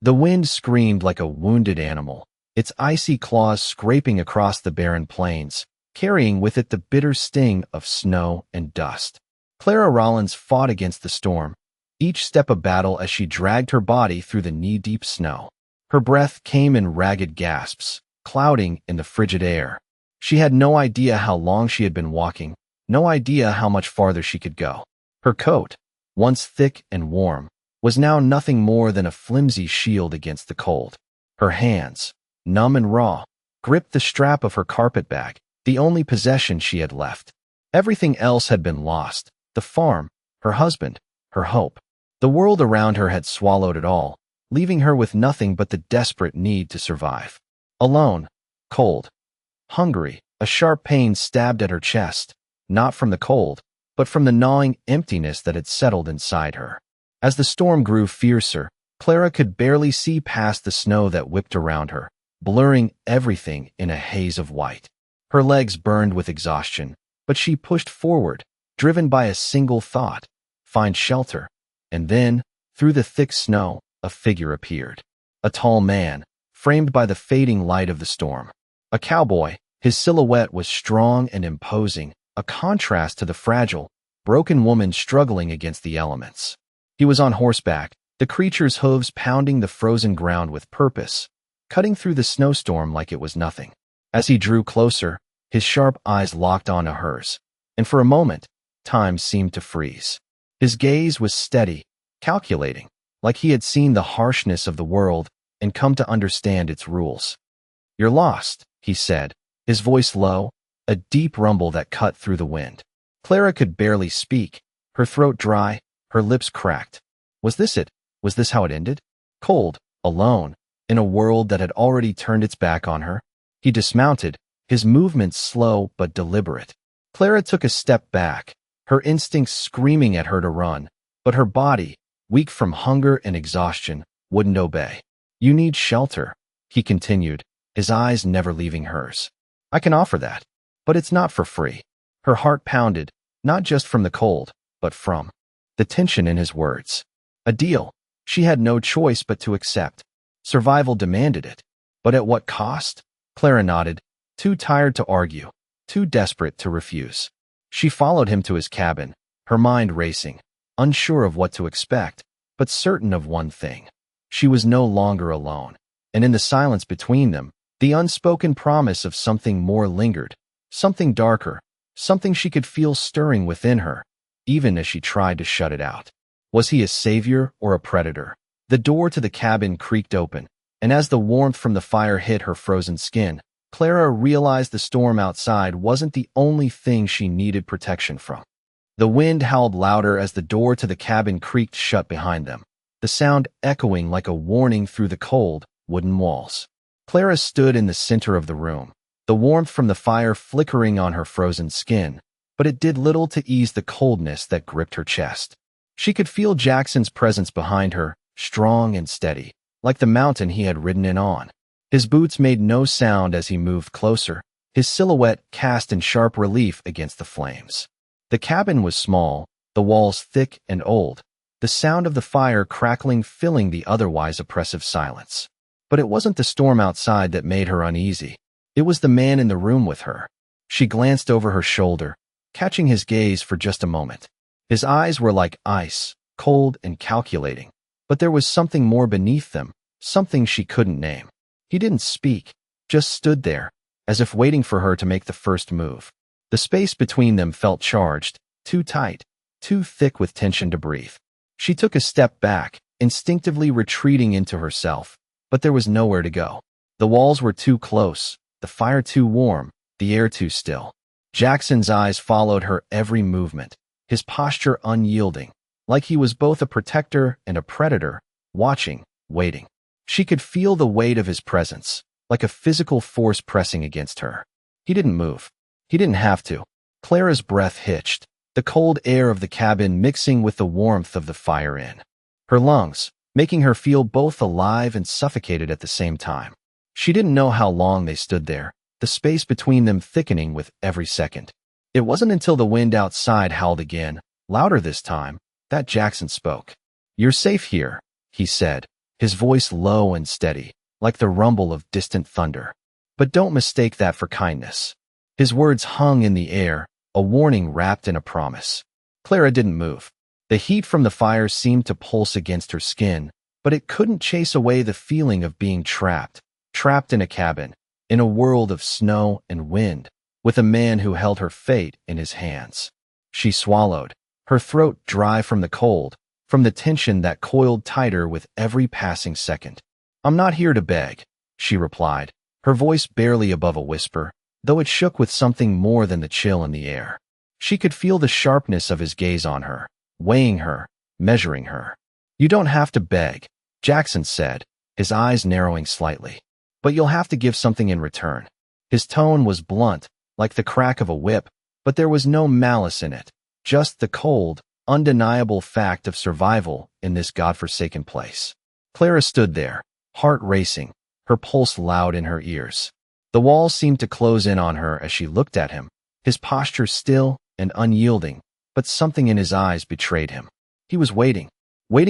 The wind screamed like a wounded animal, its icy claws scraping across the barren plains, carrying with it the bitter sting of snow and dust. Clara Rollins fought against the storm, each step a battle as she dragged her body through the knee-deep snow. Her breath came in ragged gasps, clouding in the frigid air. She had no idea how long she had been walking, no idea how much farther she could go. Her coat, once thick and warm, was now nothing more than a flimsy shield against the cold. Her hands, numb and raw, gripped the strap of her carpet bag, the only possession she had left. Everything else had been lost: the farm, her husband, her hope. The world around her had swallowed it all, leaving her with nothing but the desperate need to survive. Alone, cold, hungry, a sharp pain stabbed at her chest, not from the cold, but from the gnawing emptiness that had settled inside her. As the storm grew fiercer, Clara could barely see past the snow that whipped around her, blurring everything in a haze of white. Her legs burned with exhaustion, but she pushed forward, driven by a single thought: find shelter. And then, through the thick snow, a figure appeared. A tall man, framed by the fading light of the storm. A cowboy, his silhouette was strong and imposing, a contrast to the fragile, broken woman struggling against the elements. He was on horseback, the creature's hooves pounding the frozen ground with purpose, cutting through the snowstorm like it was nothing. As he drew closer, his sharp eyes locked onto hers, and for a moment, time seemed to freeze. His gaze was steady, calculating, like he had seen the harshness of the world and come to understand its rules. "You're lost," he said, his voice low, a deep rumble that cut through the wind. Clara could barely speak, her throat dry, her lips cracked. Was this it? Was this how it ended? Cold, alone, in a world that had already turned its back on her? He dismounted, his movements slow but deliberate. Clara took a step back, her instincts screaming at her to run, but her body, weak from hunger and exhaustion, wouldn't obey. "You need shelter," he continued, his eyes never leaving hers. "I can offer that, but it's not for free." Her heart pounded, not just from the cold, but from the tension in his words. A deal. She had no choice but to accept. Survival demanded it. But at what cost? Clara nodded, too tired to argue, too desperate to refuse. She followed him to his cabin, her mind racing, unsure of what to expect, but certain of one thing: she was no longer alone. And in the silence between them, the unspoken promise of something more lingered, something darker, something she could feel stirring within her, even as she tried to shut it out. Was he a savior or a predator? The door to the cabin creaked open, and as the warmth from the fire hit her frozen skin, Clara realized the storm outside wasn't the only thing she needed protection from. The wind howled louder as the door to the cabin creaked shut behind them, the sound echoing like a warning through the cold, wooden walls. Clara stood in the center of the room, the warmth from the fire flickering on her frozen skin, but it did little to ease the coldness that gripped her chest. She could feel Jackson's presence behind her, strong and steady, like the mountain he had ridden in on. His boots made no sound as he moved closer, his silhouette cast in sharp relief against the flames. The cabin was small, the walls thick and old, the sound of the fire crackling filling the otherwise oppressive silence. But it wasn't the storm outside that made her uneasy. It was the man in the room with her. She glanced over her shoulder, catching his gaze for just a moment. His eyes were like ice, cold and calculating, but there was something more beneath them, something she couldn't name. He didn't speak, just stood there, as if waiting for her to make the first move. The space between them felt charged, too tight, too thick with tension to breathe. She took a step back, instinctively retreating into herself, but there was nowhere to go. The walls were too close, the fire too warm, the air too still. Jackson's eyes followed her every movement, his posture unyielding, like he was both a protector and a predator, watching, waiting. She could feel the weight of his presence, like a physical force pressing against her. He didn't move. He didn't have to. Clara's breath hitched, the cold air of the cabin mixing with the warmth of the fire in her lungs, making her feel both alive and suffocated at the same time. She didn't know how long they stood there, the space between them thickening with every second. It wasn't until the wind outside howled again, louder this time, that Jackson spoke. "You're safe here," he said, his voice low and steady, like the rumble of distant thunder. But don't mistake that for kindness. His words hung in the air, a warning wrapped in a promise. Clara didn't move. The heat from the fire seemed to pulse against her skin, but it couldn't chase away the feeling of being trapped in a cabin, in a world of snow and wind, with a man who held her fate in his hands. She swallowed, her throat dry from the cold, from the tension that coiled tighter with every passing second. "I'm not here to beg," she replied, her voice barely above a whisper, though it shook with something more than the chill in the air. She could feel the sharpness of his gaze on her, weighing her, measuring her. "You don't have to beg," Jackson said, his eyes narrowing slightly. "But you'll have to give something in return." His tone was blunt, like the crack of a whip, but there was no malice in it, just the cold, undeniable fact of survival in this godforsaken place. Clara stood there, heart racing, her pulse loud in her ears. The walls seemed to close in on her as she looked at him, his posture still and unyielding, but something in his eyes betrayed him. He was waiting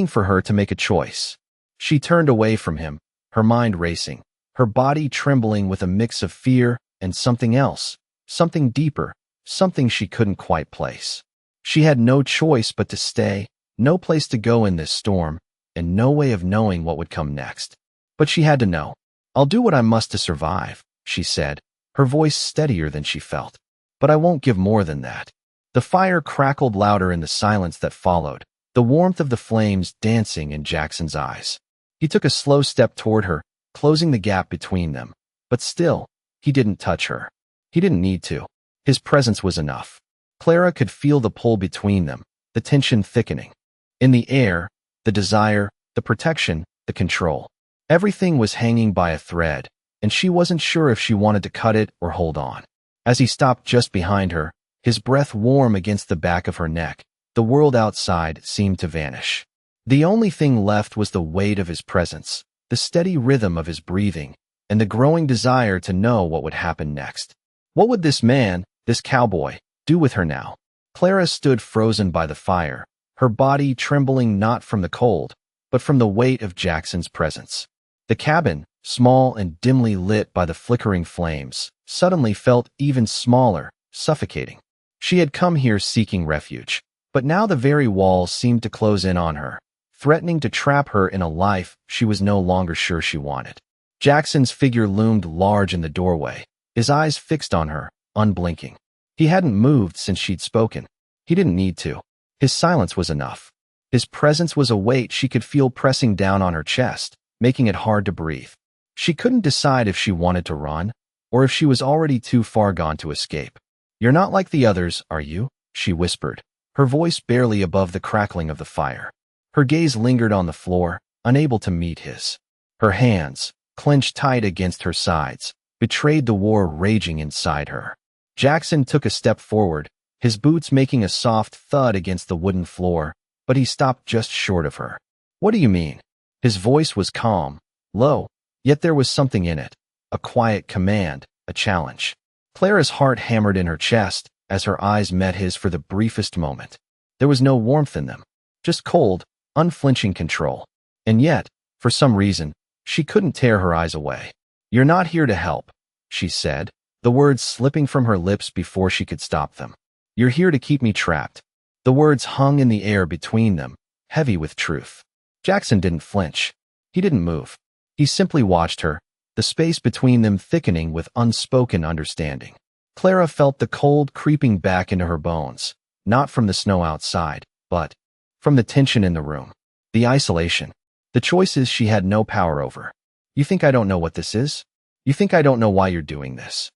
for her to make a choice. She turned away from him, her mind racing, her body trembling with a mix of fear and something else, something deeper, something she couldn't quite place. She had no choice but to stay, no place to go in this storm, and no way of knowing what would come next. But she had to know. "I'll do what I must to survive," she said, her voice steadier than she felt. "But I won't give more than that." The fire crackled louder in the silence that followed, the warmth of the flames dancing in Jackson's eyes. He took a slow step toward her, closing the gap between them. But still, he didn't touch her. He didn't need to. His presence was enough. Clara could feel the pull between them, the tension thickening. In the air, the desire, the protection, the control. Everything was hanging by a thread, and she wasn't sure if she wanted to cut it or hold on. As he stopped just behind her, his breath warm against the back of her neck, the world outside seemed to vanish. The only thing left was the weight of his presence, the steady rhythm of his breathing, and the growing desire to know what would happen next. What would this man, this cowboy, do with her now? Clara stood frozen by the fire, her body trembling not from the cold, but from the weight of Jackson's presence. The cabin, small and dimly lit by the flickering flames, suddenly felt even smaller, suffocating. She had come here seeking refuge, but now the very walls seemed to close in on her, threatening to trap her in a life she was no longer sure she wanted. Jackson's figure loomed large in the doorway, his eyes fixed on her, unblinking. He hadn't moved since she'd spoken. He didn't need to. His silence was enough. His presence was a weight she could feel pressing down on her chest, making it hard to breathe. She couldn't decide if she wanted to run, or if she was already too far gone to escape. "You're not like the others, are you?" she whispered, her voice barely above the crackling of the fire. Her gaze lingered on the floor, unable to meet his. Her hands, clenched tight against her sides, betrayed the war raging inside her. Jackson took a step forward, his boots making a soft thud against the wooden floor, but he stopped just short of her. "What do you mean?" His voice was calm, low, yet there was something in it, a quiet command, a challenge. Clara's heart hammered in her chest as her eyes met his for the briefest moment. There was no warmth in them, just cold, unflinching control. And yet, for some reason, she couldn't tear her eyes away. "You're not here to help," she said, the words slipping from her lips before she could stop them. "You're here to keep me trapped." The words hung in the air between them, heavy with truth. Jackson didn't flinch. He didn't move. He simply watched her, the space between them thickening with unspoken understanding. Clara felt the cold creeping back into her bones, not from the snow outside, but from the tension in the room, the isolation, the choices she had no power over. "You think I don't know what this is? You think I don't know why you're doing this?"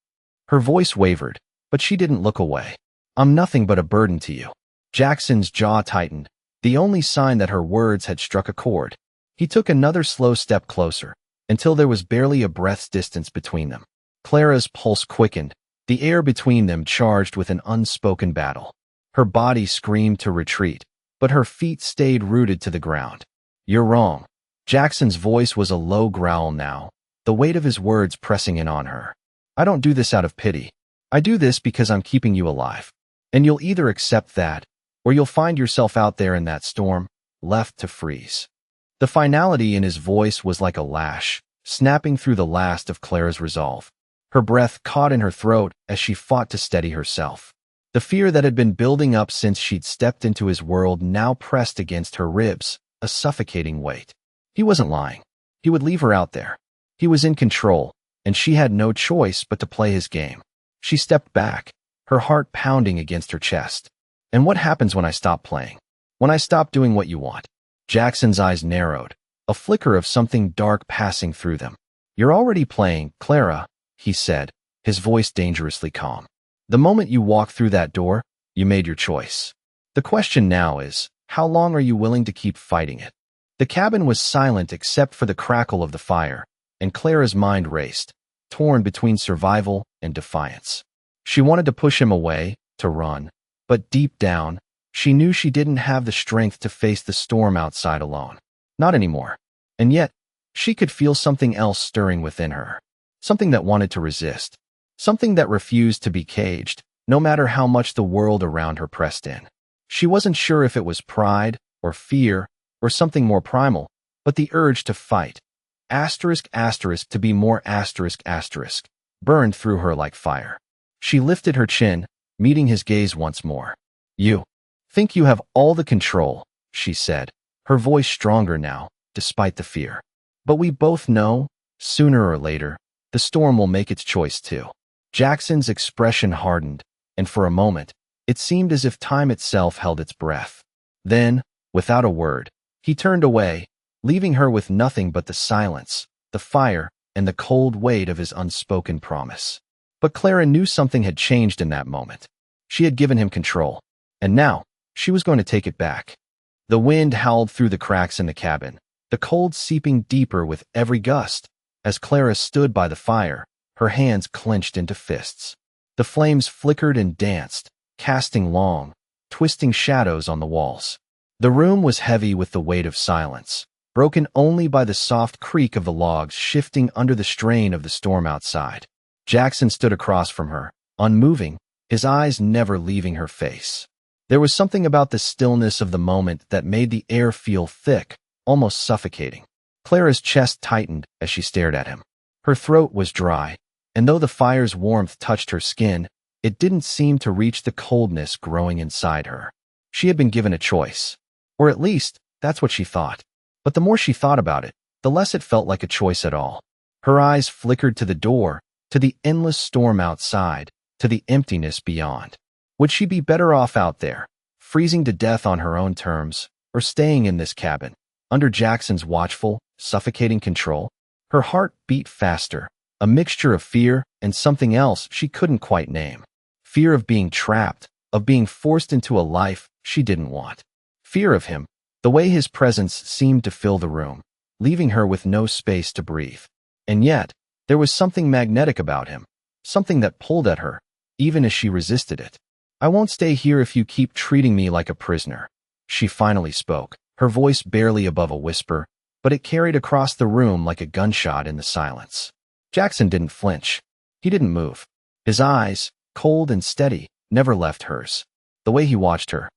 Her voice wavered, but she didn't look away. "I'm nothing but a burden to you." Jackson's jaw tightened, the only sign that her words had struck a chord. He took another slow step closer, until there was barely a breath's distance between them. Clara's pulse quickened, the air between them charged with an unspoken battle. Her body screamed to retreat, but her feet stayed rooted to the ground. "You're wrong." Jackson's voice was a low growl now, the weight of his words pressing in on her. "I don't do this out of pity. I do this because I'm keeping you alive. And you'll either accept that, or you'll find yourself out there in that storm, left to freeze." The finality in his voice was like a lash, snapping through the last of Clara's resolve. Her breath caught in her throat as she fought to steady herself. The fear that had been building up since she'd stepped into his world now pressed against her ribs, a suffocating weight. He wasn't lying. He would leave her out there. He was in control, and she had no choice but to play his game. She stepped back, her heart pounding against her chest. And what happens when I stop playing? When I stop doing what you want? Jackson's eyes narrowed, a flicker of something dark passing through them. You're already playing, Clara, he said, his voice dangerously calm. The moment you walk through that door, you made your choice. The question now is, how long are you willing to keep fighting it? The cabin was silent except for the crackle of the fire, and Clara's mind raced, torn between survival and defiance. She wanted to push him away, to run, but deep down, she knew she didn't have the strength to face the storm outside alone. Not anymore. And yet, she could feel something else stirring within her. Something that wanted to resist. Something that refused to be caged, no matter how much the world around her pressed in. She wasn't sure if it was pride, or fear, or something more primal, but the urge to fight, to be more burned through her like fire. She lifted her chin, meeting his gaze once more. You think you have all the control, she said, her voice stronger now, despite the fear. But we both know, sooner or later, the storm will make its choice too. Jackson's expression hardened, and for a moment, it seemed as if time itself held its breath. Then, without a word, he turned away, leaving her with nothing but the silence, the fire, and the cold weight of his unspoken promise. But Clara knew something had changed in that moment. She had given him control, and now, she was going to take it back. The wind howled through the cracks in the cabin, the cold seeping deeper with every gust. As Clara stood by the fire, her hands clenched into fists. The flames flickered and danced, casting long, twisting shadows on the walls. The room was heavy with the weight of silence, broken only by the soft creak of the logs shifting under the strain of the storm outside. Jackson stood across from her, unmoving, his eyes never leaving her face. There was something about the stillness of the moment that made the air feel thick, almost suffocating. Clara's chest tightened as she stared at him. Her throat was dry, and though the fire's warmth touched her skin, it didn't seem to reach the coldness growing inside her. She had been given a choice. Or at least, that's what she thought. But the more she thought about it, the less it felt like a choice at all. Her eyes flickered to the door, to the endless storm outside, to the emptiness beyond. Would she be better off out there, freezing to death on her own terms, or staying in this cabin, under Jackson's watchful, suffocating control? Her heart beat faster, a mixture of fear and something else she couldn't quite name. Fear of being trapped, of being forced into a life she didn't want. Fear of him, the way his presence seemed to fill the room, leaving her with no space to breathe. And yet, there was something magnetic about him, something that pulled at her, even as she resisted it. I won't stay here if you keep treating me like a prisoner, she finally spoke, her voice barely above a whisper, but it carried across the room like a gunshot in the silence. Jackson didn't flinch. He didn't move. His eyes, cold and steady, never left hers. The way he watched her,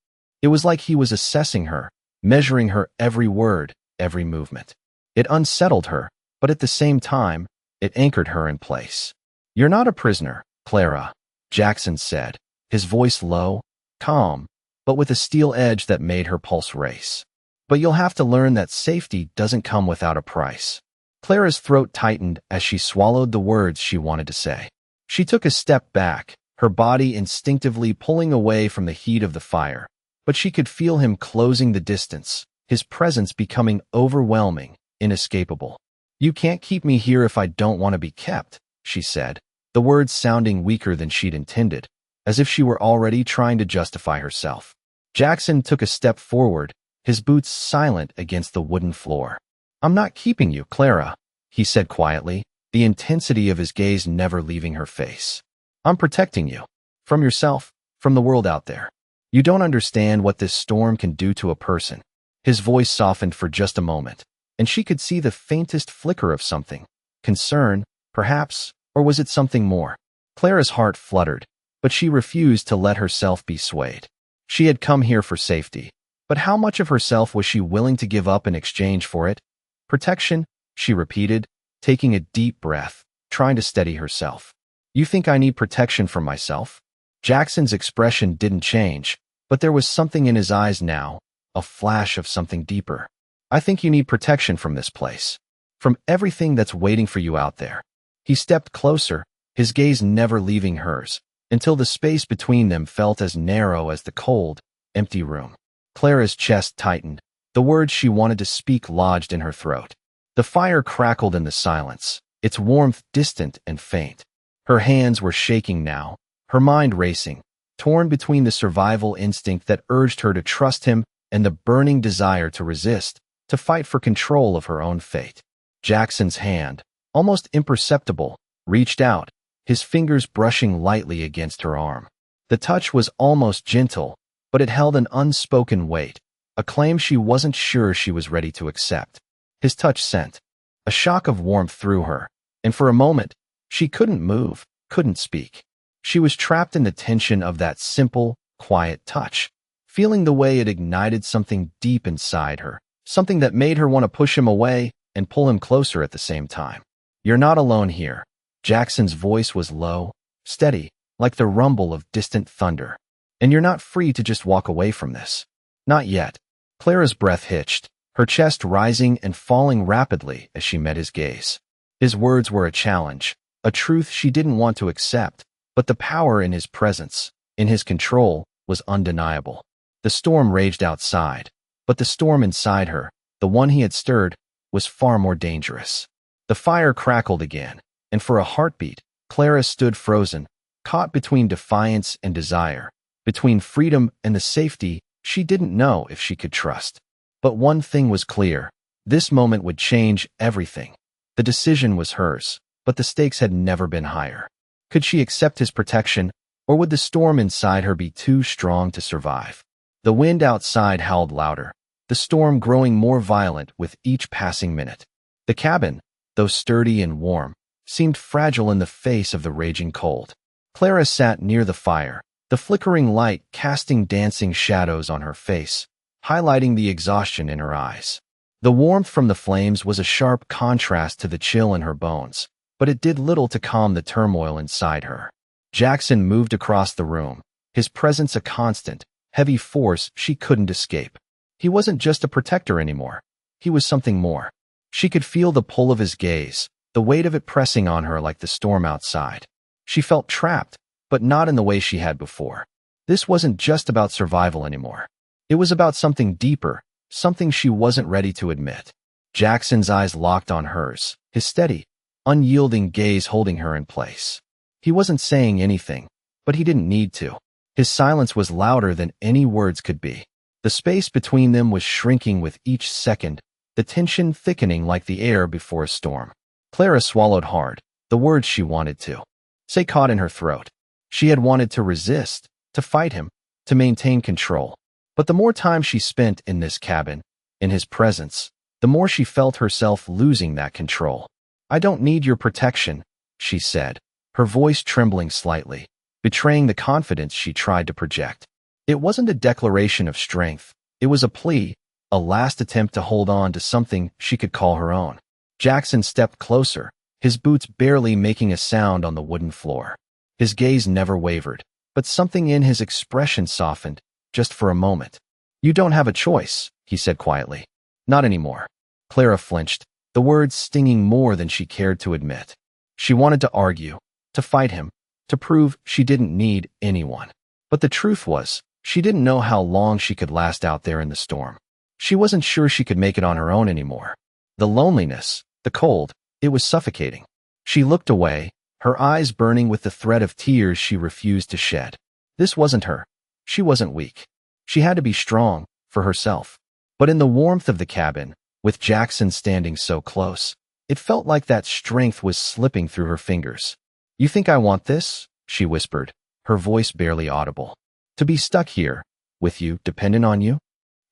it was like he was assessing her, measuring her every word, every movement. It unsettled her, but at the same time, it anchored her in place. You're not a prisoner, Clara, Jackson said, his voice low, calm, but with a steel edge that made her pulse race. But you'll have to learn that safety doesn't come without a price. Clara's throat tightened as she swallowed the words she wanted to say. She took a step back, her body instinctively pulling away from the heat of the fire, but she could feel him closing the distance, his presence becoming overwhelming, inescapable. You can't keep me here if I don't want to be kept, she said, the words sounding weaker than she'd intended, as if she were already trying to justify herself. Jackson took a step forward, his boots silent against the wooden floor. I'm not keeping you, Clara, he said quietly, the intensity of his gaze never leaving her face. I'm protecting you. From yourself, from the world out there. You don't understand what this storm can do to a person. His voice softened for just a moment, and she could see the faintest flicker of something. Concern, perhaps, or was it something more? Clara's heart fluttered, but she refused to let herself be swayed. She had come here for safety, But how much of herself was she willing to give up in exchange for it? Protection, she repeated, taking a deep breath, trying to steady herself. You think I need protection from myself? Jackson's expression didn't change, but there was something in his eyes now, a flash of something deeper. I think you need protection from this place, from everything that's waiting for you out there. He stepped closer, his gaze never leaving hers, until the space between them felt as narrow as the cold, empty room. Clara's chest tightened. The words she wanted to speak lodged in her throat. The fire crackled in the silence, its warmth distant and faint. Her hands were shaking now, her mind racing, torn between the survival instinct that urged her to trust him and the burning desire to resist, to fight for control of her own fate. Jackson's hand, almost imperceptible, reached out, his fingers brushing lightly against her arm. The touch was almost gentle, but it held an unspoken weight, a claim she wasn't sure she was ready to accept. His touch sent a shock of warmth through her, and for a moment, she couldn't move, couldn't speak. She was trapped in the tension of that simple, quiet touch, feeling the way it ignited something deep inside her, something that made her want to push him away and pull him closer at the same time. You're not alone here. Jackson's voice was low, steady, like the rumble of distant thunder. And you're not free to just walk away from this. Not yet. Clara's breath hitched, her chest rising and falling rapidly as she met his gaze. His words were a challenge, a truth she didn't want to accept, but the power in his presence, in his control, was undeniable. The storm raged outside, but the storm inside her, the one he had stirred, was far more dangerous. The fire crackled again, and for a heartbeat, Clara stood frozen, caught between defiance and desire, between freedom and the safety she didn't know if she could trust. But one thing was clear. This moment would change everything. The decision was hers, but the stakes had never been higher. Could she accept his protection, or would the storm inside her be too strong to survive? The wind outside howled louder, the storm growing more violent with each passing minute. The cabin, though sturdy and warm, seemed fragile in the face of the raging cold. Clara sat near the fire, the flickering light casting dancing shadows on her face, highlighting the exhaustion in her eyes. The warmth from the flames was a sharp contrast to the chill in her bones, but it did little to calm the turmoil inside her. Jackson moved across the room, his presence a constant, heavy force she couldn't escape. He wasn't just a protector anymore. He was something more. She could feel the pull of his gaze, the weight of it pressing on her like the storm outside. She felt trapped, but not in the way she had before. This wasn't just about survival anymore. It was about something deeper, something she wasn't ready to admit. Jackson's eyes locked on hers, his steady, unyielding gaze holding her in place. He wasn't saying anything, but he didn't need to. His silence was louder than any words could be. The space between them was shrinking with each second, the tension thickening like the air before a storm. Clara swallowed hard, the words she wanted to say caught in her throat. She had wanted to resist, to fight him, to maintain control. But the more time she spent in this cabin, in his presence, the more she felt herself losing that control. I don't need your protection, she said, her voice trembling slightly, betraying the confidence she tried to project. It wasn't a declaration of strength. It was a plea, a last attempt to hold on to something she could call her own. Jackson stepped closer, his boots barely making a sound on the wooden floor. His gaze never wavered, but something in his expression softened, just for a moment. You don't have a choice, he said quietly. Not anymore. Clara flinched, the words stinging more than she cared to admit. She wanted to argue, to fight him, to prove she didn't need anyone. But the truth was, she didn't know how long she could last out there in the storm. She wasn't sure she could make it on her own anymore. The loneliness, the cold, it was suffocating. She looked away, her eyes burning with the threat of tears she refused to shed. This wasn't her. She wasn't weak. She had to be strong, for herself. But in the warmth of the cabin, with Jackson standing so close, it felt like that strength was slipping through her fingers. You think I want this? She whispered, her voice barely audible. To be stuck here, with you, dependent on you?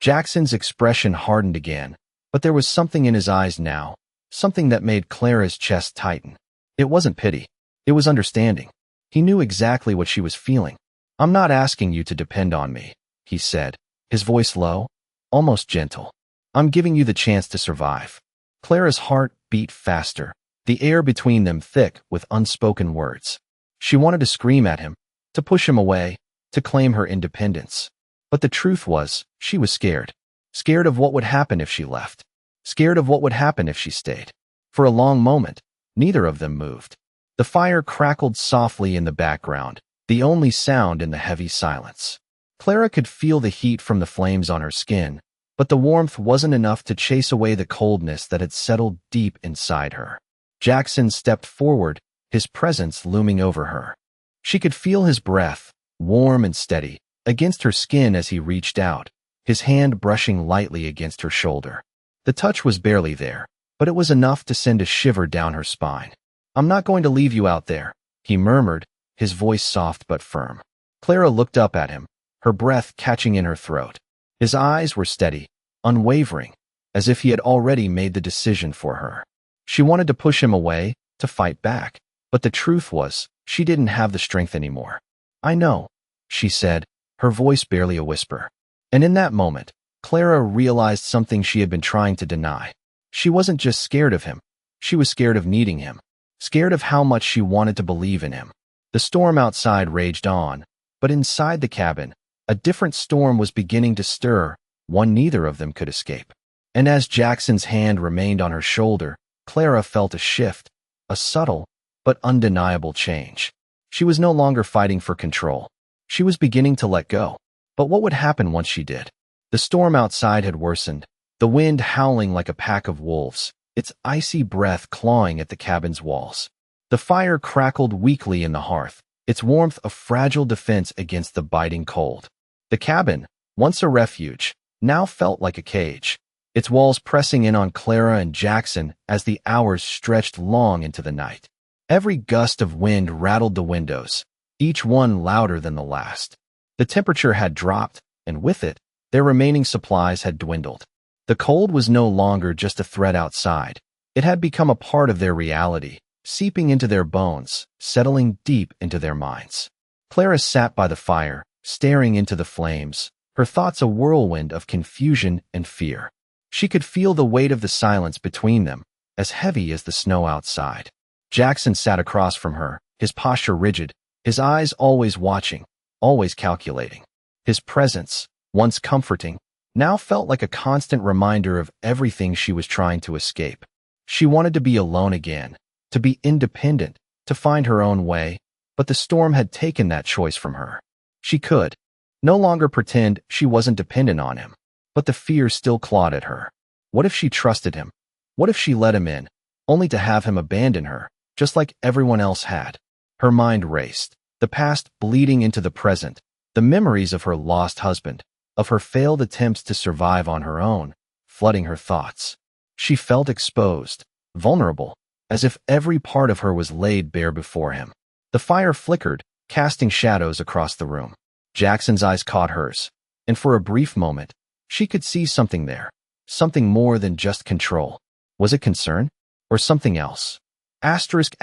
Jackson's expression hardened again, but there was something in his eyes now, something that made Clara's chest tighten. It wasn't pity. It was understanding. He knew exactly what she was feeling. I'm not asking you to depend on me, he said, his voice low, almost gentle. I'm giving you the chance to survive. Clara's heart beat faster, the air between them thick with unspoken words. She wanted to scream at him, to push him away, to claim her independence. But the truth was, she was scared. Scared of what would happen if she left. Scared of what would happen if she stayed. For a long moment, neither of them moved. The fire crackled softly in the background, the only sound in the heavy silence. Clara could feel the heat from the flames on her skin, but the warmth wasn't enough to chase away the coldness that had settled deep inside her. Jackson stepped forward, his presence looming over her. She could feel his breath, warm and steady, against her skin as he reached out, his hand brushing lightly against her shoulder. The touch was barely there, but it was enough to send a shiver down her spine. I'm not going to leave you out there, he murmured, his voice soft but firm. Clara looked up at him, her breath catching in her throat. His eyes were steady, unwavering, as if he had already made the decision for her. She wanted to push him away, to fight back, but the truth was, she didn't have the strength anymore. I know, she said, her voice barely a whisper. And in that moment, Clara realized something she had been trying to deny. She wasn't just scared of him, she was scared of needing him, scared of how much she wanted to believe in him. The storm outside raged on, but inside the cabin, a different storm was beginning to stir, one neither of them could escape. And as Jackson's hand remained on her shoulder, Clara felt a shift, a subtle but undeniable change. She was no longer fighting for control. She was beginning to let go. But what would happen once she did? The storm outside had worsened, the wind howling like a pack of wolves, its icy breath clawing at the cabin's walls. The fire crackled weakly in the hearth, its warmth a fragile defense against the biting cold. The cabin, once a refuge, now felt like a cage, its walls pressing in on Clara and Jackson as the hours stretched long into the night. Every gust of wind rattled the windows, each one louder than the last. The temperature had dropped, and with it, their remaining supplies had dwindled. The cold was no longer just a threat outside. It had become a part of their reality, seeping into their bones, settling deep into their minds. Clara sat by the fire, staring into the flames, her thoughts a whirlwind of confusion and fear. She could feel the weight of the silence between them, as heavy as the snow outside. Jackson sat across from her, his posture rigid, his eyes always watching, always calculating. His presence, once comforting, now felt like a constant reminder of everything she was trying to escape. She wanted to be alone again, to be independent, to find her own way, but the storm had taken that choice from her. She could no longer pretend she wasn't dependent on him, but the fear still clawed at her. What if she trusted him? What if she let him in, only to have him abandon her, just like everyone else had? Her mind raced, the past bleeding into the present, the memories of her lost husband, of her failed attempts to survive on her own, flooding her thoughts. She felt exposed, vulnerable, as if every part of her was laid bare before him. The fire flickered, casting shadows across the room. Jackson's eyes caught hers, and for a brief moment, she could see something there, something more than just control. Was it concern? Or something else? Asterisk,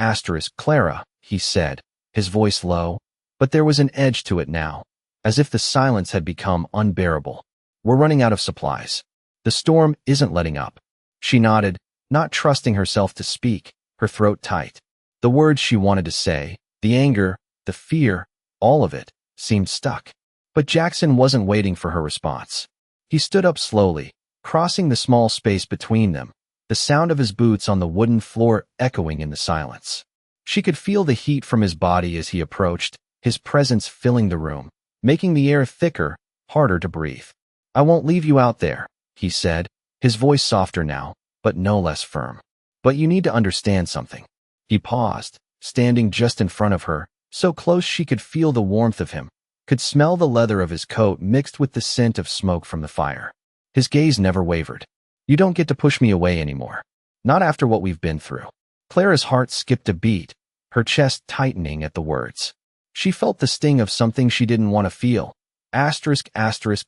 Clara, he said, his voice low, but there was an edge to it now, as if the silence had become unbearable. We're running out of supplies. The storm isn't letting up. She nodded, not trusting herself to speak, her throat tight. The words she wanted to say, the anger, the fear, all of it, seemed stuck. But Jackson wasn't waiting for her response. He stood up slowly, crossing the small space between them, the sound of his boots on the wooden floor echoing in the silence. She could feel the heat from his body as he approached, his presence filling the room, making the air thicker, harder to breathe. I won't leave you out there, he said, his voice softer now, but no less firm. But you need to understand something. He paused, standing just in front of her, so close she could feel the warmth of him, could smell the leather of his coat mixed with the scent of smoke from the fire. His gaze never wavered. You don't get to push me away anymore. Not after what we've been through. Clara's heart skipped a beat, her chest tightening at the words. She felt the sting of something she didn't want to feel. Asterisk,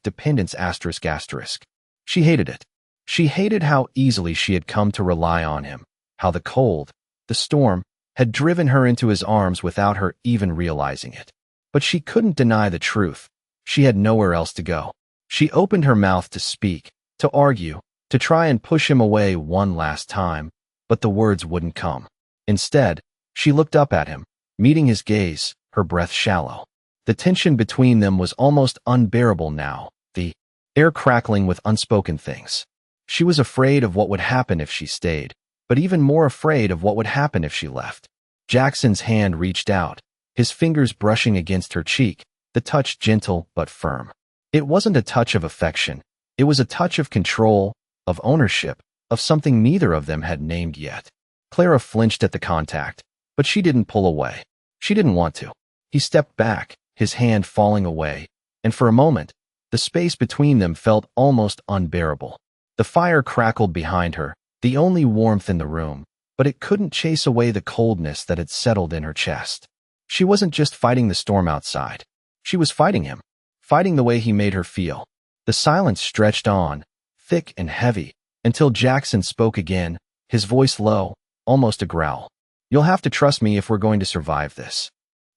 dependence, asterisk. She hated it. She hated how easily she had come to rely on him, how the cold, the storm, had driven her into his arms without her even realizing it. But she couldn't deny the truth. She had nowhere else to go. She opened her mouth to speak, to argue, to try and push him away one last time, but the words wouldn't come. Instead, she looked up at him, meeting his gaze, her breath shallow. The tension between them was almost unbearable now, the air crackling with unspoken things. She was afraid of what would happen if she stayed, but even more afraid of what would happen if she left. Jackson's hand reached out, his fingers brushing against her cheek, the touch gentle but firm. It wasn't a touch of affection. It was a touch of control, of ownership, of something neither of them had named yet. Clara flinched at the contact, but she didn't pull away. She didn't want to. He stepped back, his hand falling away, and for a moment, the space between them felt almost unbearable. The fire crackled behind her, the only warmth in the room, but it couldn't chase away the coldness that had settled in her chest. She wasn't just fighting the storm outside. She was fighting him, fighting the way he made her feel. The silence stretched on, thick and heavy, until Jackson spoke again, his voice low, almost a growl. "You'll have to trust me if we're going to survive this."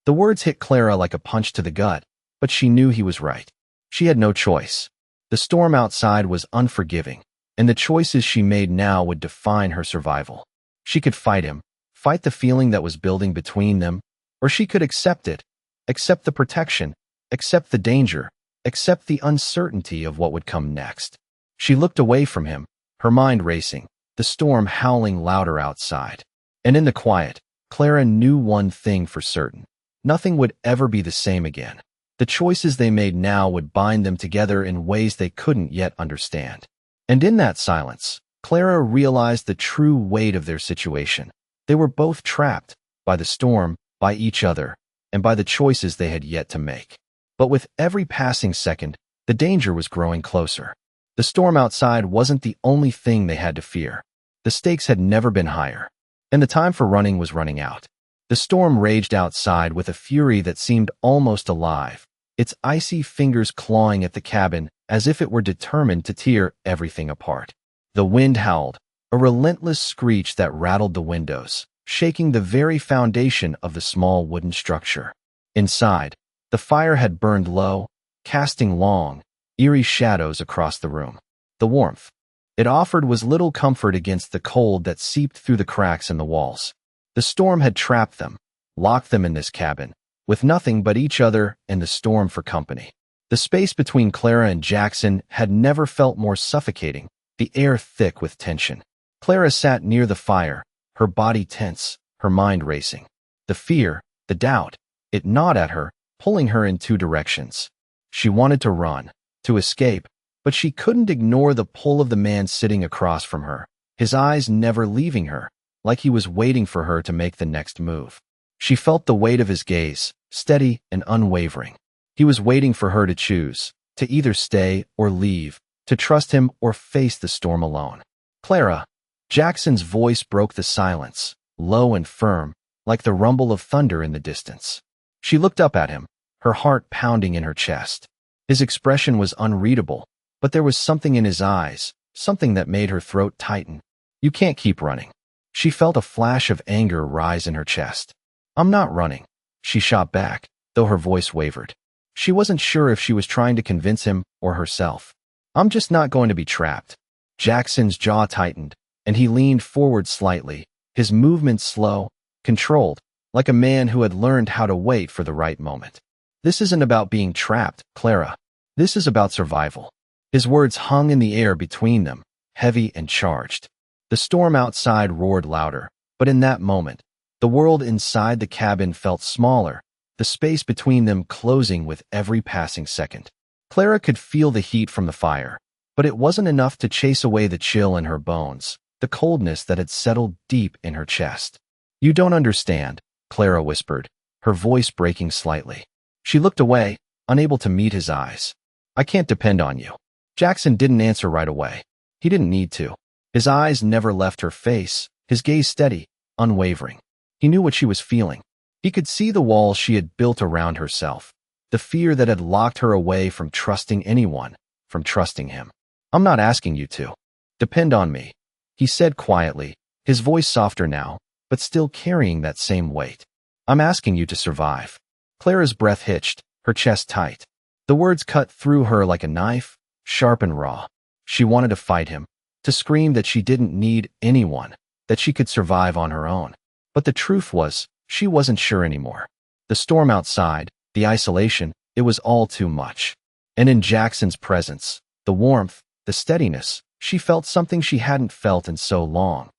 The words hit Clara like a punch to the gut, but she knew he was right. She had no choice. The storm outside was unforgiving, and the choices she made now would define her survival. She could fight him, fight the feeling that was building between them, or she could accept it, accept the protection, accept the danger, accept the uncertainty of what would come next. She looked away from him, her mind racing, the storm howling louder outside. And in the quiet, Clara knew one thing for certain. Nothing would ever be the same again. The choices they made now would bind them together in ways they couldn't yet understand. And in that silence, Clara realized the true weight of their situation. They were both trapped, by the storm, by each other, and by the choices they had yet to make. But with every passing second, the danger was growing closer. The storm outside wasn't the only thing they had to fear. The stakes had never been higher, and the time for running was running out. The storm raged outside with a fury that seemed almost alive, its icy fingers clawing at the cabin as if it were determined to tear everything apart. The wind howled, a relentless screech that rattled the windows, shaking the very foundation of the small wooden structure. Inside, the fire had burned low, casting long, eerie shadows across the room. The warmth it offered was little comfort against the cold that seeped through the cracks in the walls. The storm had trapped them, locked them in this cabin, with nothing but each other and the storm for company. The space between Clara and Jackson had never felt more suffocating, the air thick with tension. Clara sat near the fire, her body tense, her mind racing. The fear, the doubt, it gnawed at her, pulling her in two directions. She wanted to run, to escape, but she couldn't ignore the pull of the man sitting across from her, his eyes never leaving her, like he was waiting for her to make the next move. She felt the weight of his gaze, steady and unwavering. He was waiting for her to choose, to either stay or leave, to trust him or face the storm alone. "Clara!" Jackson's voice broke the silence, low and firm, like the rumble of thunder in the distance. She looked up at him, her heart pounding in her chest. His expression was unreadable, but there was something in his eyes, something that made her throat tighten. "You can't keep running." She felt a flash of anger rise in her chest. "I'm not running," she shot back, though her voice wavered. She wasn't sure if she was trying to convince him or herself. "I'm just not going to be trapped." Jackson's jaw tightened, and he leaned forward slightly, his movements slow, controlled, like a man who had learned how to wait for the right moment. "This isn't about being trapped, Clara. This is about survival." His words hung in the air between them, heavy and charged. The storm outside roared louder, but in that moment, the world inside the cabin felt smaller, the space between them closing with every passing second. Clara could feel the heat from the fire, but it wasn't enough to chase away the chill in her bones, the coldness that had settled deep in her chest. "You don't understand," Clara whispered, her voice breaking slightly. She looked away, unable to meet his eyes. "I can't depend on you." Jackson didn't answer right away. He didn't need to. His eyes never left her face, his gaze steady, unwavering. He knew what she was feeling. He could see the walls she had built around herself, the fear that had locked her away from trusting anyone, from trusting him. "I'm not asking you to. Depend on me," he said quietly, his voice softer now, but still carrying that same weight. "I'm asking you to survive." Clara's breath hitched, her chest tight. The words cut through her like a knife, sharp and raw. She wanted to fight him, to scream that she didn't need anyone, that she could survive on her own. But the truth was, she wasn't sure anymore. The storm outside, the isolation, it was all too much. And in Jackson's presence, the warmth, the steadiness, she felt something she hadn't felt in so long.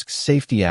Safety.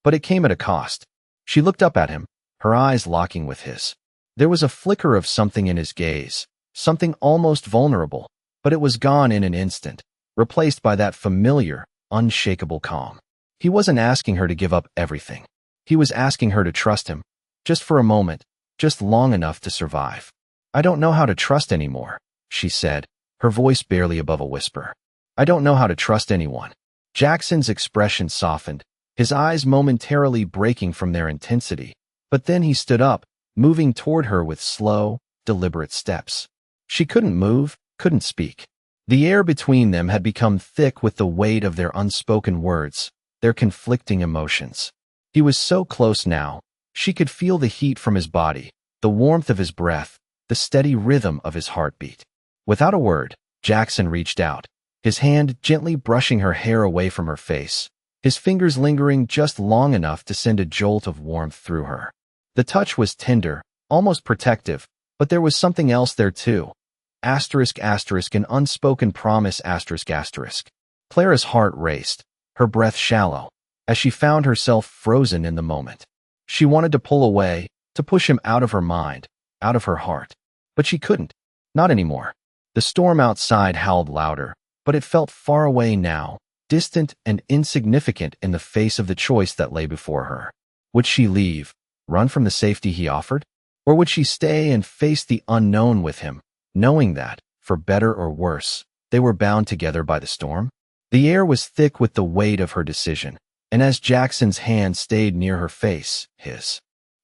But it came at a cost. She looked up at him, her eyes locking with his. There was a flicker of something in his gaze, something almost vulnerable, but it was gone in an instant, replaced by that familiar, unshakable calm. He wasn't asking her to give up everything. He was asking her to trust him, just for a moment, just long enough to survive. I don't know how to trust anymore, she said, her voice barely above a whisper. I don't know how to trust anyone. Jackson's expression softened, his eyes momentarily breaking from their intensity. But then he stood up, moving toward her with slow, deliberate steps. She couldn't move, couldn't speak. The air between them had become thick with the weight of their unspoken words, their conflicting emotions. He was so close now. She could feel the heat from his body, the warmth of his breath, the steady rhythm of his heartbeat. Without a word, Jackson reached out, his hand gently brushing her hair away from her face, his fingers lingering just long enough to send a jolt of warmth through her. The touch was tender, almost protective, but there was something else there too. An unspoken promise. Clara's heart raced, her breath shallow, as she found herself frozen in the moment. She wanted to pull away, to push him out of her mind, out of her heart. But she couldn't. Not anymore. The storm outside howled louder, but it felt far away now, distant and insignificant in the face of the choice that lay before her. Would she leave, run from the safety he offered? Or would she stay and face the unknown with him, knowing that, for better or worse, they were bound together by the storm? The air was thick with the weight of her decision, and as Jackson's hand stayed near her face, his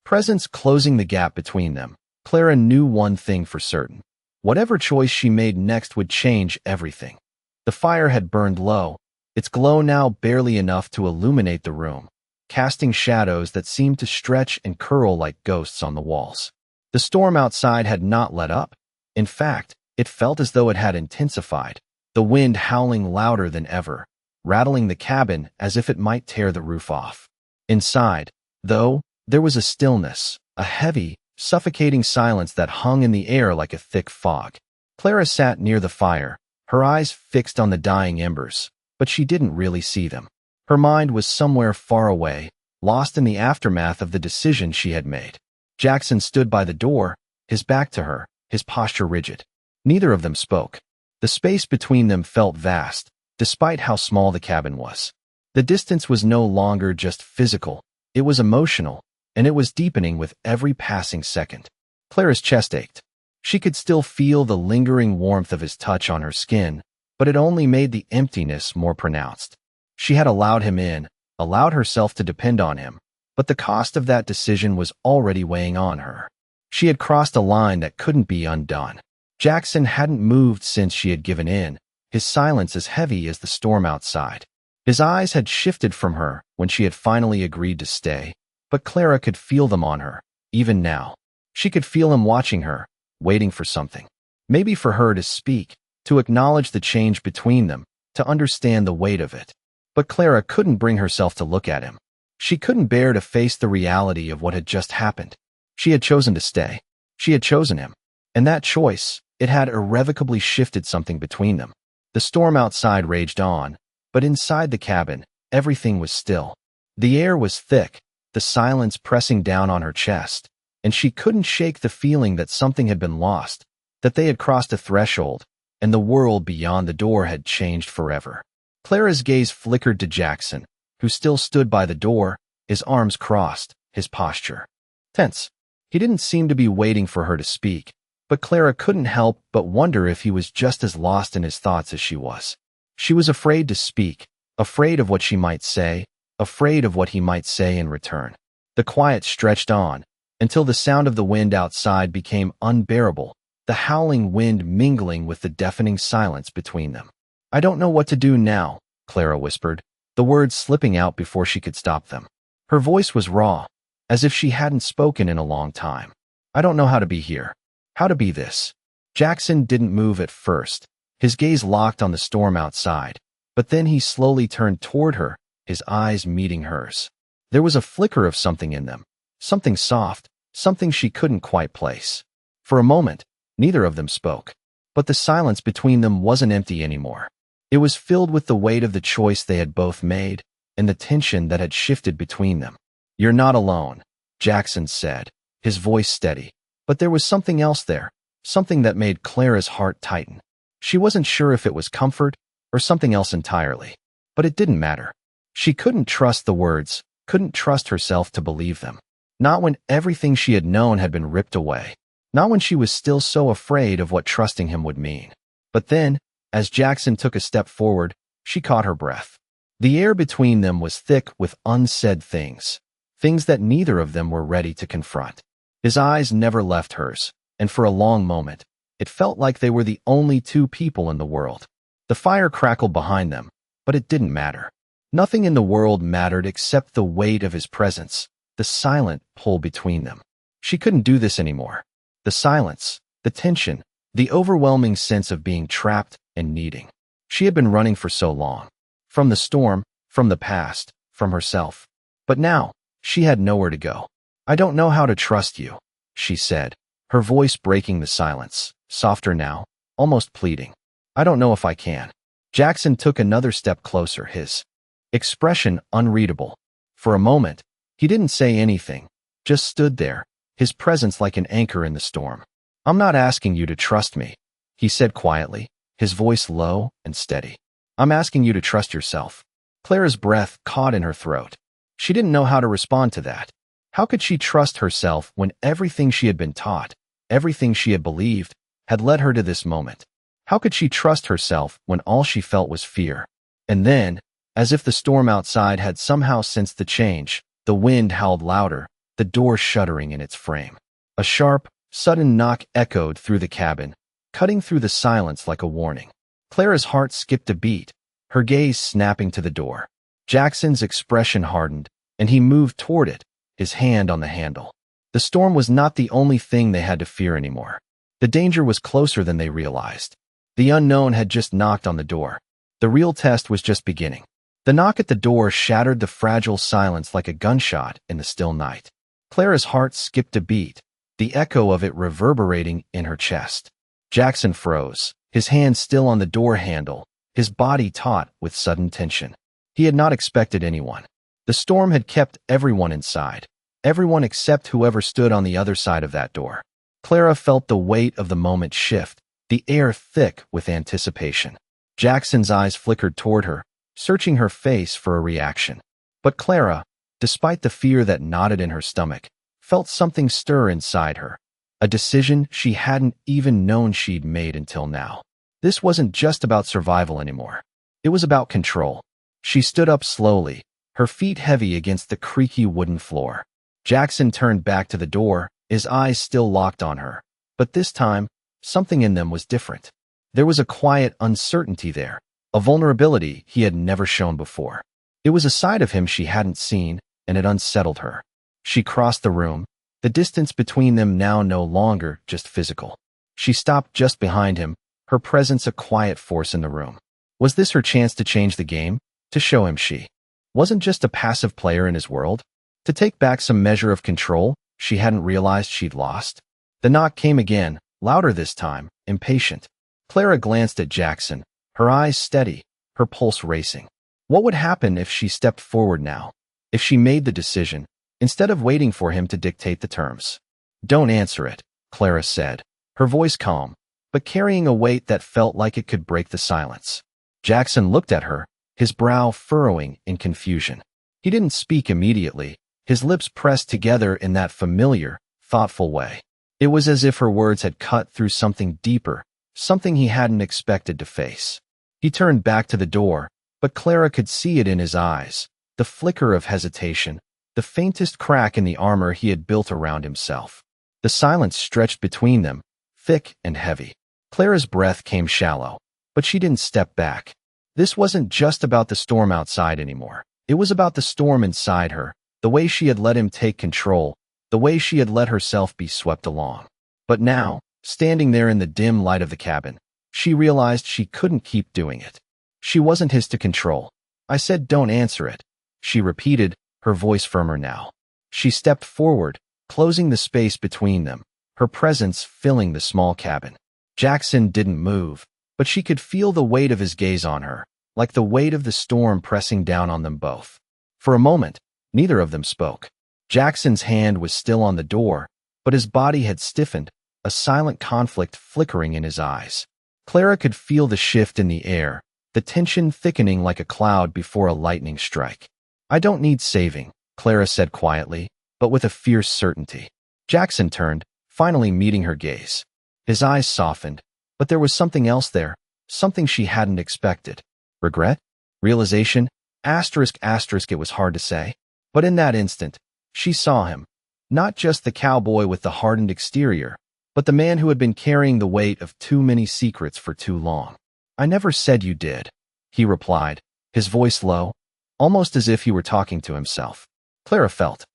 presence closing the gap between them, Clara knew one thing for certain. Whatever choice she made next would change everything. The fire had burned low, its glow now barely enough to illuminate the room, casting shadows that seemed to stretch and curl like ghosts on the walls. The storm outside had not let up. In fact, it felt as though it had intensified, the wind howling louder than ever, rattling the cabin as if it might tear the roof off. Inside, though, there was a stillness, a heavy, suffocating silence that hung in the air like a thick fog. Clara sat near the fire, her eyes fixed on the dying embers, but she didn't really see them. Her mind was somewhere far away, lost in the aftermath of the decision she had made. Jackson stood by the door, his back to her, his posture rigid. Neither of them spoke. The space between them felt vast, despite how small the cabin was. The distance was no longer just physical, it was emotional, and it was deepening with every passing second. Clara's chest ached. She could still feel the lingering warmth of his touch on her skin, but it only made the emptiness more pronounced. She had allowed him in, allowed herself to depend on him, but the cost of that decision was already weighing on her. She had crossed a line that couldn't be undone. Jackson hadn't moved since she had given in, his silence as heavy as the storm outside. His eyes had shifted from her when she had finally agreed to stay, but Clara could feel them on her, even now. She could feel him watching her, waiting for something. Maybe for her to speak, to acknowledge the change between them, to understand the weight of it. But Clara couldn't bring herself to look at him. She couldn't bear to face the reality of what had just happened. She had chosen to stay. She had chosen him. And that choice, it had irrevocably shifted something between them. The storm outside raged on, but inside the cabin, everything was still. The air was thick, the silence pressing down on her chest, and she couldn't shake the feeling that something had been lost, that they had crossed a threshold, and the world beyond the door had changed forever. Clara's gaze flickered to Jackson, who still stood by the door, his arms crossed, his posture tense. He didn't seem to be waiting for her to speak, but Clara couldn't help but wonder if he was just as lost in his thoughts as she was. She was afraid to speak, afraid of what she might say, afraid of what he might say in return. The quiet stretched on, until the sound of the wind outside became unbearable, the howling wind mingling with the deafening silence between them. "I don't know what to do now," Clara whispered, the words slipping out before she could stop them. Her voice was raw, as if she hadn't spoken in a long time. "I don't know how to be here. How to be this." Jackson didn't move at first, his gaze locked on the storm outside, but then he slowly turned toward her, his eyes meeting hers. There was a flicker of something in them, something soft, something she couldn't quite place. For a moment, neither of them spoke, but the silence between them wasn't empty anymore. It was filled with the weight of the choice they had both made and the tension that had shifted between them. "You're not alone," Jackson said, his voice steady. But there was something else there, something that made Clara's heart tighten. She wasn't sure if it was comfort or something else entirely, but it didn't matter. She couldn't trust the words, couldn't trust herself to believe them. Not when everything she had known had been ripped away. Not when she was still so afraid of what trusting him would mean. But then, as Jackson took a step forward, she caught her breath. The air between them was thick with unsaid things, things that neither of them were ready to confront. His eyes never left hers, and for a long moment, it felt like they were the only two people in the world. The fire crackled behind them, but it didn't matter. Nothing in the world mattered except the weight of his presence, the silent pull between them. She couldn't do this anymore. The silence, the tension, the overwhelming sense of being trapped and needing. She had been running for so long. From the storm, from the past, from herself. But now, she had nowhere to go. "I don't know how to trust you," she said, her voice breaking the silence, softer now, almost pleading. "I don't know if I can." Jackson took another step closer, his expression unreadable. For a moment, he didn't say anything, just stood there, his presence like an anchor in the storm. "I'm not asking you to trust me," he said quietly, his voice low and steady. "I'm asking you to trust yourself." Clara's breath caught in her throat. She didn't know how to respond to that. How could she trust herself when everything she had been taught, everything she had believed, had led her to this moment? How could she trust herself when all she felt was fear? And then, as if the storm outside had somehow sensed the change, the wind howled louder, the door shuddering in its frame. A sharp, sudden knock echoed through the cabin, cutting through the silence like a warning. Clara's heart skipped a beat, her gaze snapping to the door. Jackson's expression hardened, and he moved toward it, his hand on the handle. The storm was not the only thing they had to fear anymore. The danger was closer than they realized. The unknown had just knocked on the door. The real test was just beginning. The knock at the door shattered the fragile silence like a gunshot in the still night. Clara's heart skipped a beat, the echo of it reverberating in her chest. Jackson froze, his hand still on the door handle, his body taut with sudden tension. He had not expected anyone. The storm had kept everyone inside, everyone except whoever stood on the other side of that door. Clara felt the weight of the moment shift, the air thick with anticipation. Jackson's eyes flickered toward her, searching her face for a reaction. But Clara, despite the fear that knotted in her stomach, felt something stir inside her, a decision she hadn't even known she'd made until now. This wasn't just about survival anymore. It was about control. She stood up slowly, her feet heavy against the creaky wooden floor. Jackson turned back to the door, his eyes still locked on her. But this time, something in them was different. There was a quiet uncertainty there, a vulnerability he had never shown before. It was a side of him she hadn't seen, and it unsettled her. She crossed the room, the distance between them now no longer just physical. She stopped just behind him, her presence a quiet force in the room. Was this her chance to change the game? To show him she wasn't just a passive player in his world? To take back some measure of control she hadn't realized she'd lost? The knock came again, louder this time, impatient. Clara glanced at Jackson, her eyes steady, her pulse racing. What would happen if she stepped forward now? If she made the decision, instead of waiting for him to dictate the terms? "Don't answer it," Clara said, her voice calm, but carrying a weight that felt like it could break the silence. Jackson looked at her, his brow furrowing in confusion. He didn't speak immediately, his lips pressed together in that familiar, thoughtful way. It was as if her words had cut through something deeper, something he hadn't expected to face. He turned back to the door, but Clara could see it in his eyes, the flicker of hesitation, the faintest crack in the armor he had built around himself. The silence stretched between them, thick and heavy. Clara's breath came shallow, but she didn't step back. This wasn't just about the storm outside anymore. It was about the storm inside her, the way she had let him take control, the way she had let herself be swept along. But now, standing there in the dim light of the cabin. She realized she couldn't keep doing it. She wasn't his to control. "I said don't answer it," she repeated, her voice firmer now. She stepped forward, closing the space between them, her presence filling the small cabin. Jackson didn't move, but she could feel the weight of his gaze on her, like the weight of the storm pressing down on them both. For a moment, neither of them spoke. Jackson's hand was still on the door, but his body had stiffened, a silent conflict flickering in his eyes. Clara could feel the shift in the air, the tension thickening like a cloud before a lightning strike. "I don't need saving," Clara said quietly, but with a fierce certainty. Jackson turned, finally meeting her gaze. His eyes softened, but there was something else there, something she hadn't expected. Regret? Realization? It was hard to say. But in that instant, she saw him. Not just the cowboy with the hardened exterior, but the man who had been carrying the weight of too many secrets for too long. "I never said you did," he replied, his voice low, almost as if he were talking to himself. Clara felt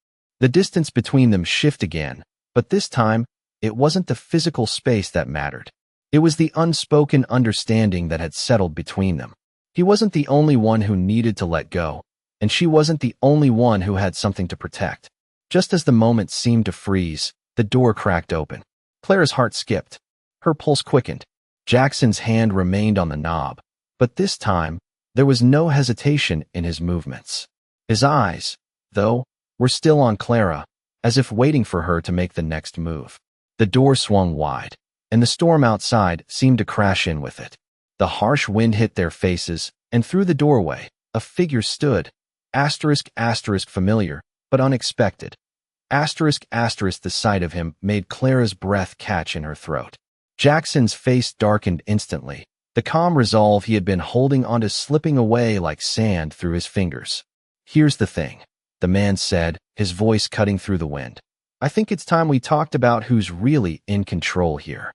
the distance between them shift again, but this time, it wasn't the physical space that mattered. It was the unspoken understanding that had settled between them. He wasn't the only one who needed to let go, and she wasn't the only one who had something to protect. Just as the moment seemed to freeze, the door cracked open. Clara's heart skipped. Her pulse quickened. Jackson's hand remained on the knob, but this time, there was no hesitation in his movements. His eyes, though, were still on Clara, as if waiting for her to make the next move. The door swung wide, and the storm outside seemed to crash in with it. The harsh wind hit their faces, and through the doorway, a figure stood. Familiar, but unexpected. The sight of him made Clara's breath catch in her throat. Jackson's face darkened instantly, the calm resolve he had been holding onto slipping away like sand through his fingers. "Here's the thing," the man said, his voice cutting through the wind. "I think it's time we talked about who's really in control here."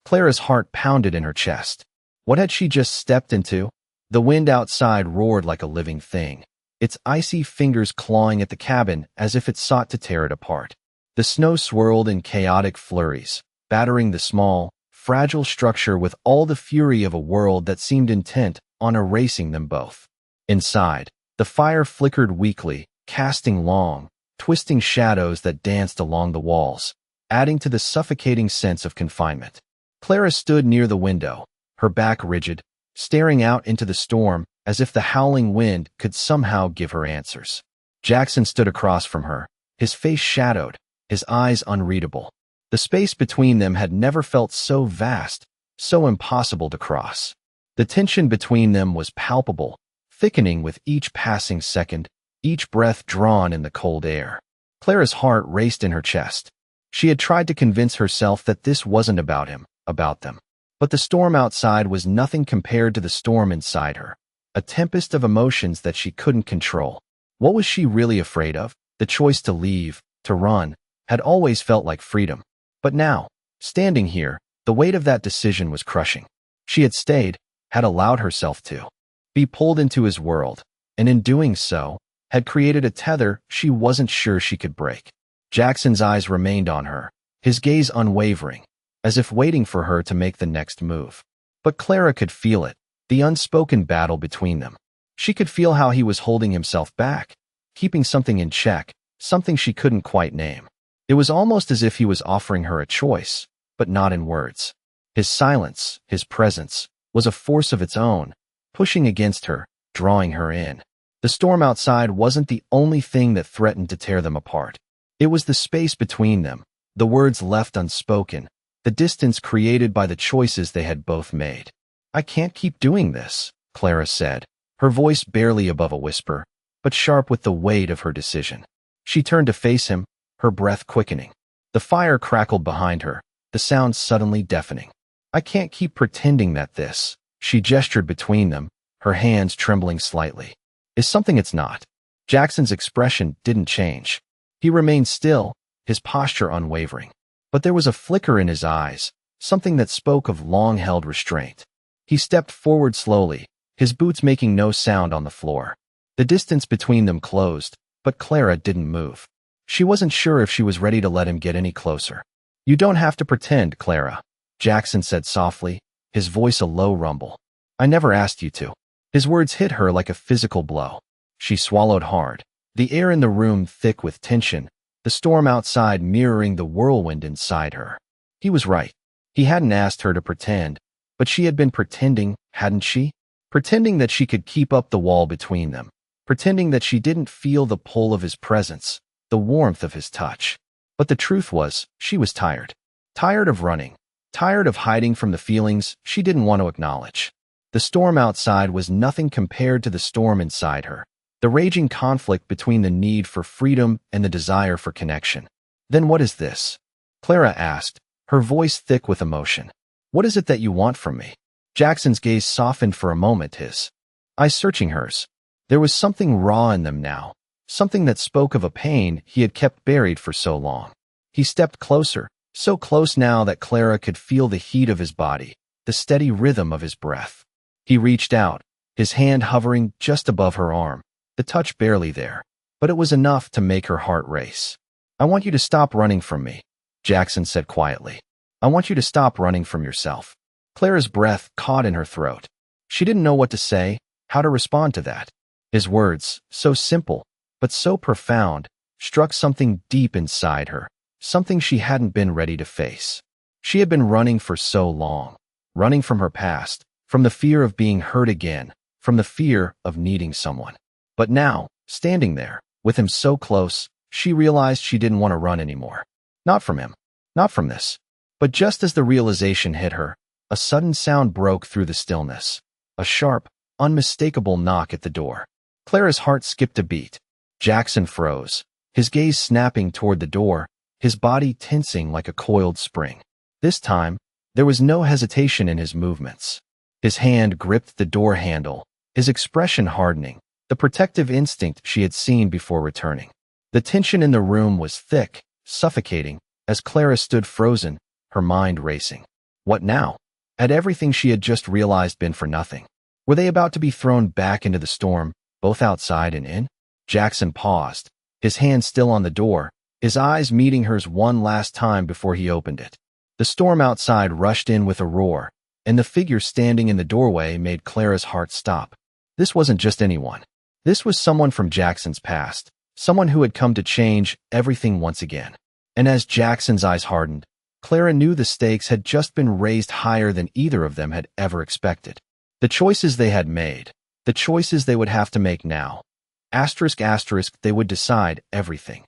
Clara's heart pounded in her chest. What had she just stepped into? The wind outside roared like a living thing, its icy fingers clawing at the cabin as if it sought to tear it apart. The snow swirled in chaotic flurries, battering the small, fragile structure with all the fury of a world that seemed intent on erasing them both. Inside, the fire flickered weakly, casting long, twisting shadows that danced along the walls, adding to the suffocating sense of confinement. Clara stood near the window, her back rigid, staring out into the storm as if the howling wind could somehow give her answers. Jackson stood across from her, his face shadowed, his eyes unreadable. The space between them had never felt so vast, so impossible to cross. The tension between them was palpable, thickening with each passing second, each breath drawn in the cold air. Clara's heart raced in her chest. She had tried to convince herself that this wasn't about him, about them. But the storm outside was nothing compared to the storm inside her, a tempest of emotions that she couldn't control. What was she really afraid of? The choice to leave, to run, had always felt like freedom. But now, standing here, the weight of that decision was crushing. She had stayed, had allowed herself to be pulled into his world, and in doing so, had created a tether she wasn't sure she could break. Jackson's eyes remained on her, his gaze unwavering, as if waiting for her to make the next move. But Clara could feel it, the unspoken battle between them. She could feel how he was holding himself back, keeping something in check, something she couldn't quite name. It was almost as if he was offering her a choice, but not in words. His silence, his presence, was a force of its own, pushing against her, drawing her in. The storm outside wasn't the only thing that threatened to tear them apart. It was the space between them, the words left unspoken, the distance created by the choices they had both made. "I can't keep doing this," Clara said, her voice barely above a whisper, but sharp with the weight of her decision. She turned to face him, her breath quickening. The fire crackled behind her, the sound suddenly deafening. "I can't keep pretending that this," she gestured between them, her hands trembling slightly, "is something it's not." Jackson's expression didn't change. He remained still, his posture unwavering. But there was a flicker in his eyes, something that spoke of long-held restraint. He stepped forward slowly, his boots making no sound on the floor. The distance between them closed, but Clara didn't move. She wasn't sure if she was ready to let him get any closer. "You don't have to pretend, Clara," Jackson said softly, his voice a low rumble. I never asked you to. His words hit her like a physical blow. She swallowed hard, the air in the room thick with tension, the storm outside mirroring the whirlwind inside her. He was right. He hadn't asked her to pretend, but she had been pretending, hadn't she? Pretending that she could keep up the wall between them, pretending that she didn't feel the pull of his presence, the warmth of his touch. But the truth was, she was tired. Tired of running. Tired of hiding from the feelings she didn't want to acknowledge. The storm outside was nothing compared to the storm inside her, the raging conflict between the need for freedom and the desire for connection. Then what is this? Clara asked, her voice thick with emotion. What is it that you want from me? Jackson's gaze softened for a moment, his eyes searching hers. There was something raw in them now, something that spoke of a pain he had kept buried for so long. He stepped closer, so close now that Clara could feel the heat of his body, the steady rhythm of his breath. He reached out, his hand hovering just above her arm, the touch barely there, but it was enough to make her heart race. I want you to stop running from me, Jackson said quietly. I want you to stop running from yourself. Clara's breath caught in her throat. She didn't know what to say, how to respond to that. His words, so simple, but so profound, struck something deep inside her, something she hadn't been ready to face. She had been running for so long, running from her past, from the fear of being hurt again, from the fear of needing someone. But now, standing there, with him so close, she realized she didn't want to run anymore. Not from him. Not from this. But just as the realization hit her, a sudden sound broke through the stillness. A sharp, unmistakable knock at the door. Clara's heart skipped a beat. Jackson froze, his gaze snapping toward the door, his body tensing like a coiled spring. This time, there was no hesitation in his movements. His hand gripped the door handle, his expression hardening, the protective instinct she had seen before returning. The tension in the room was thick, suffocating, as Clara stood frozen, her mind racing. What now? Had everything she had just realized been for nothing? Were they about to be thrown back into the storm, both outside and in? Jackson paused, his hand still on the door, his eyes meeting hers one last time before he opened it. The storm outside rushed in with a roar, and the figure standing in the doorway made Clara's heart stop. This wasn't just anyone. This was someone from Jackson's past, someone who had come to change everything once again. And as Jackson's eyes hardened, Clara knew the stakes had just been raised higher than either of them had ever expected. The choices they had made, the choices they would have to make now. Asterisk, asterisk, they would decide everything.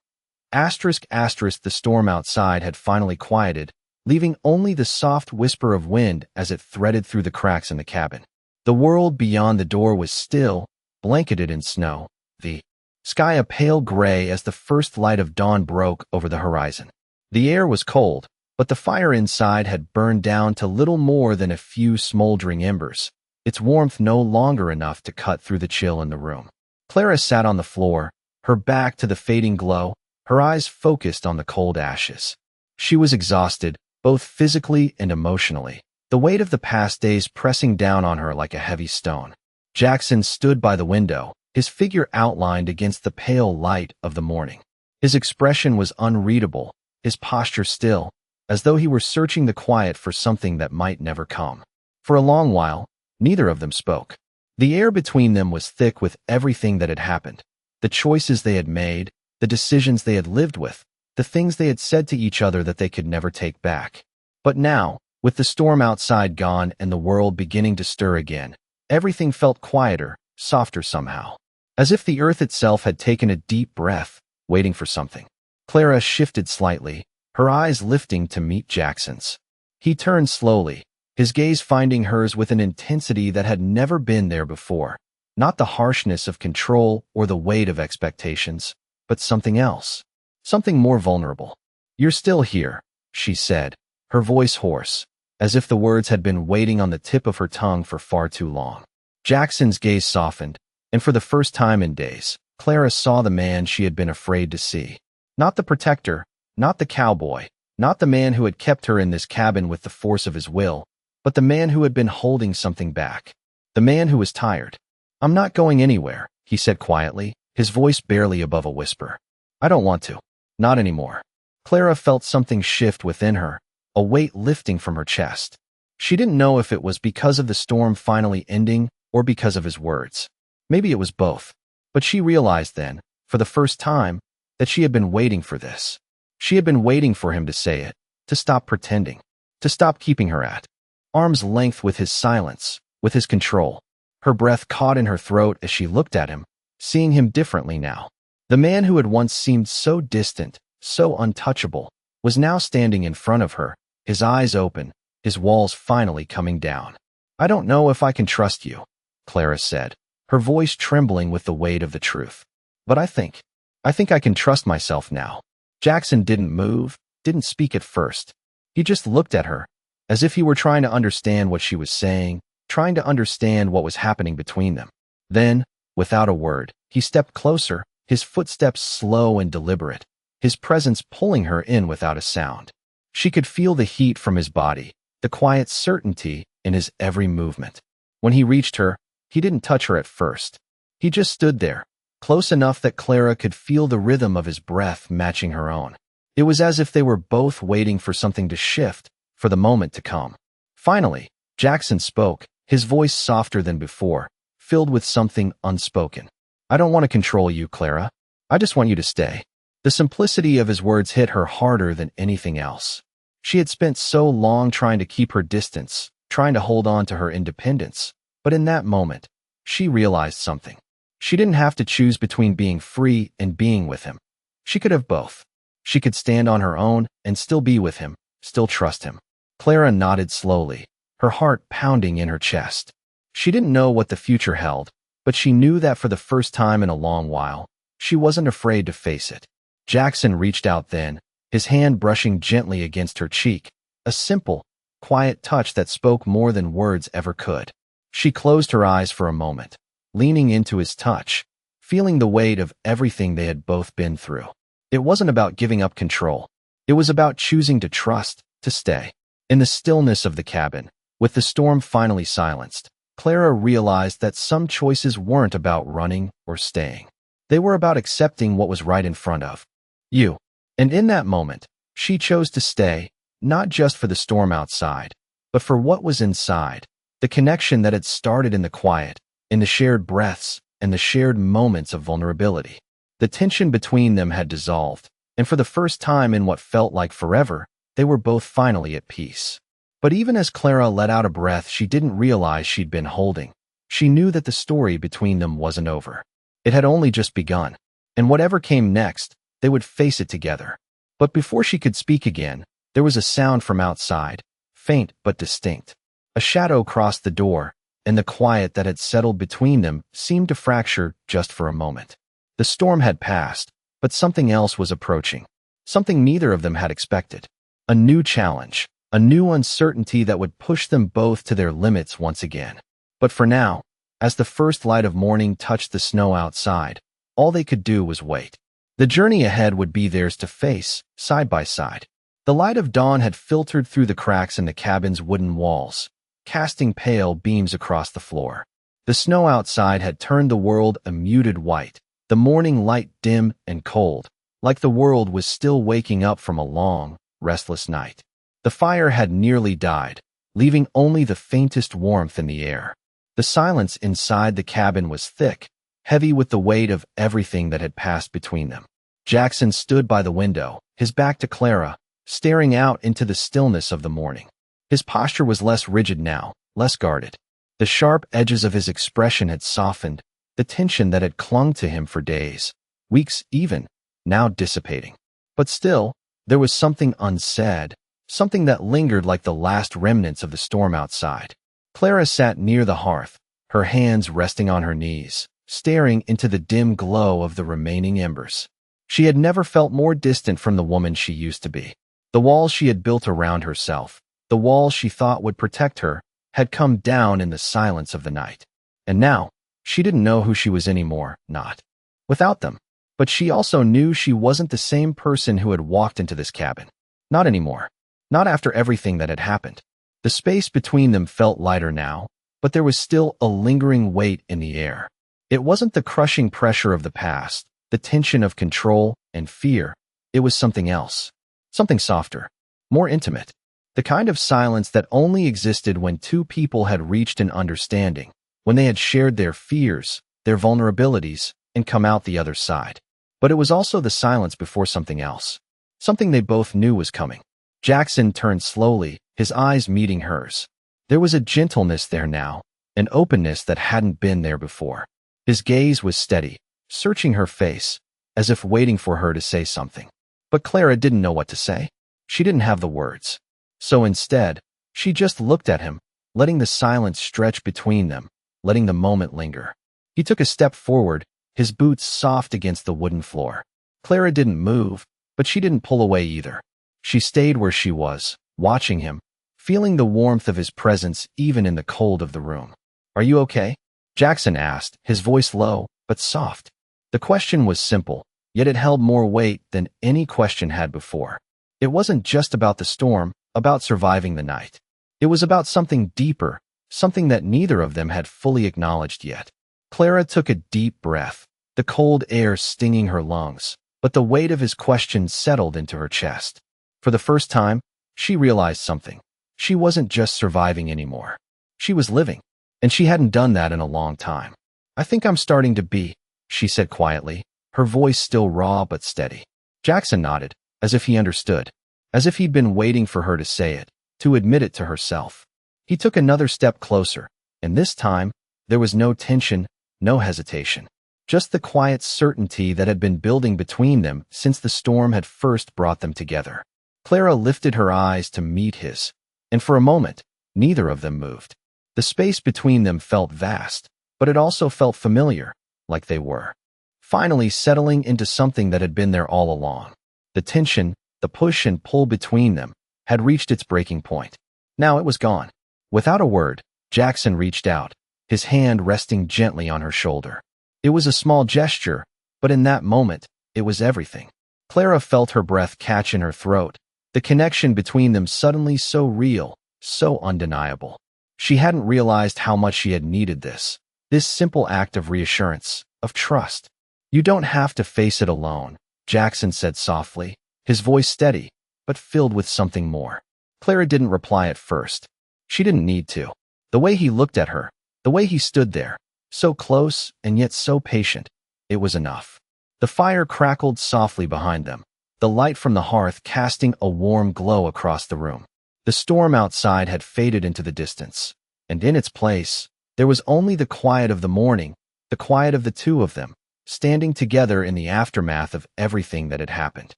Asterisk, asterisk, the storm outside had finally quieted, leaving only the soft whisper of wind as it threaded through the cracks in the cabin. The world beyond the door was still, blanketed in snow, the sky a pale gray as the first light of dawn broke over the horizon. The air was cold, but the fire inside had burned down to little more than a few smoldering embers, its warmth no longer enough to cut through the chill in the room. Clara sat on the floor, her back to the fading glow, her eyes focused on the cold ashes. She was exhausted, both physically and emotionally, the weight of the past days pressing down on her like a heavy stone. Jackson stood by the window, his figure outlined against the pale light of the morning. His expression was unreadable, his posture still, as though he were searching the quiet for something that might never come. For a long while, neither of them spoke. The air between them was thick with everything that had happened, the choices they had made, the decisions they had lived with, the things they had said to each other that they could never take back. But now, with the storm outside gone and the world beginning to stir again, everything felt quieter, softer somehow. As if the earth itself had taken a deep breath, waiting for something. Clara shifted slightly, her eyes lifting to meet Jackson's. He turned slowly, his gaze finding hers with an intensity that had never been there before. Not the harshness of control or the weight of expectations, but something else. Something more vulnerable. You're still here, she said, her voice hoarse, as if the words had been waiting on the tip of her tongue for far too long. Jackson's gaze softened, and for the first time in days, Clara saw the man she had been afraid to see. Not the protector, not the cowboy, not the man who had kept her in this cabin with the force of his will, but the man who had been holding something back. The man who was tired. I'm not going anywhere, he said quietly, his voice barely above a whisper. I don't want to. Not anymore. Clara felt something shift within her, a weight lifting from her chest. She didn't know if it was because of the storm finally ending or because of his words. Maybe it was both. But she realized then, for the first time, that she had been waiting for this. She had been waiting for him to say it, to stop pretending, to stop keeping her at arm's length with his silence, with his control. Her breath caught in her throat as she looked at him, seeing him differently now. The man who had once seemed so distant, so untouchable, was now standing in front of her, his eyes open, his walls finally coming down. "I don't know if I can trust you," Clara said, her voice trembling with the weight of the truth. "But I think I can trust myself now." Jackson didn't move, didn't speak at first. He just looked at her, as if he were trying to understand what she was saying, trying to understand what was happening between them. Then, without a word, he stepped closer, his footsteps slow and deliberate, his presence pulling her in without a sound. She could feel the heat from his body, the quiet certainty in his every movement. When he reached her, he didn't touch her at first. He just stood there, close enough that Clara could feel the rhythm of his breath matching her own. It was as if they were both waiting for something to shift, for the moment to come. Finally, Jackson spoke, his voice softer than before, filled with something unspoken. "I don't want to control you, Clara. I just want you to stay." The simplicity of his words hit her harder than anything else. She had spent so long trying to keep her distance, trying to hold on to her independence, but in that moment, she realized something. She didn't have to choose between being free and being with him. She could have both. She could stand on her own and still be with him, still trust him. Clara nodded slowly, her heart pounding in her chest. She didn't know what the future held, but she knew that for the first time in a long while, she wasn't afraid to face it. Jackson reached out then, his hand brushing gently against her cheek, a simple, quiet touch that spoke more than words ever could. She closed her eyes for a moment, leaning into his touch, feeling the weight of everything they had both been through. It wasn't about giving up control. It was about choosing to trust, to stay. In the stillness of the cabin, with the storm finally silenced, Clara realized that some choices weren't about running or staying. They were about accepting what was right in front of you. And in that moment, she chose to stay, not just for the storm outside, but for what was inside, the connection that had started in the quiet, in the shared breaths, and the shared moments of vulnerability. The tension between them had dissolved, and for the first time in what felt like forever, they were both finally at peace. But even as Clara let out a breath she didn't realize she'd been holding, she knew that the story between them wasn't over. It had only just begun, and whatever came next, they would face it together. But before she could speak again, there was a sound from outside, faint but distinct. A shadow crossed the door, and the quiet that had settled between them seemed to fracture just for a moment. The storm had passed, but something else was approaching, something neither of them had expected. A new challenge, a new uncertainty that would push them both to their limits once again. But for now, as the first light of morning touched the snow outside, all they could do was wait. The journey ahead would be theirs to face, side by side. The light of dawn had filtered through the cracks in the cabin's wooden walls, casting pale beams across the floor. The snow outside had turned the world a muted white, the morning light dim and cold, like the world was still waking up from a long, restless night. The fire had nearly died, leaving only the faintest warmth in the air. The silence inside the cabin was thick, heavy with the weight of everything that had passed between them. Jackson stood by the window, his back to Clara, staring out into the stillness of the morning. His posture was less rigid now, less guarded. The sharp edges of his expression had softened, the tension that had clung to him for days, weeks even, now dissipating. But still, there was something unsaid, something that lingered like the last remnants of the storm outside. Clara sat near the hearth, her hands resting on her knees, staring into the dim glow of the remaining embers. She had never felt more distant from the woman she used to be. The walls she had built around herself, the walls she thought would protect her, had come down in the silence of the night. And now, she didn't know who she was anymore, not without them. But she also knew she wasn't the same person who had walked into this cabin. Not anymore. Not after everything that had happened. The space between them felt lighter now, but there was still a lingering weight in the air. It wasn't the crushing pressure of the past, the tension of control and fear. It was something else. Something softer, more intimate. The kind of silence that only existed when two people had reached an understanding, when they had shared their fears, their vulnerabilities, and come out the other side. But it was also the silence before something else. Something they both knew was coming. Jackson turned slowly, his eyes meeting hers. There was a gentleness there now, an openness that hadn't been there before. His gaze was steady, searching her face, as if waiting for her to say something. But Clara didn't know what to say. She didn't have the words. So instead, she just looked at him, letting the silence stretch between them, letting the moment linger. He took a step forward, his boots soft against the wooden floor. Clara didn't move, but she didn't pull away either. She stayed where she was, watching him, feeling the warmth of his presence even in the cold of the room. "Are you okay?" Jackson asked, his voice low, but soft. The question was simple, yet it held more weight than any question had before. It wasn't just about the storm, about surviving the night. It was about something deeper, something that neither of them had fully acknowledged yet. Clara took a deep breath, the cold air stinging her lungs, but the weight of his question settled into her chest. For the first time, she realized something. She wasn't just surviving anymore. She was living, and she hadn't done that in a long time. "I think I'm starting to be," she said quietly, her voice still raw but steady. Jackson nodded, as if he understood, as if he'd been waiting for her to say it, to admit it to herself. He took another step closer, and this time, there was no tension, no hesitation. Just the quiet certainty that had been building between them since the storm had first brought them together. Clara lifted her eyes to meet his, and for a moment, neither of them moved. The space between them felt vast, but it also felt familiar, like they were finally settling into something that had been there all along. The tension, the push and pull between them, had reached its breaking point. Now it was gone. Without a word, Jackson reached out, his hand resting gently on her shoulder. It was a small gesture, but in that moment, it was everything. Clara felt her breath catch in her throat, the connection between them suddenly so real, so undeniable. She hadn't realized how much she had needed this simple act of reassurance, of trust. "You don't have to face it alone," Jackson said softly, his voice steady, but filled with something more. Clara didn't reply at first. She didn't need to. The way he looked at her, the way he stood there, so close and yet so patient, it was enough. The fire crackled softly behind them, the light from the hearth casting a warm glow across the room. The storm outside had faded into the distance, and in its place, there was only the quiet of the morning, the quiet of the two of them, standing together in the aftermath of everything that had happened.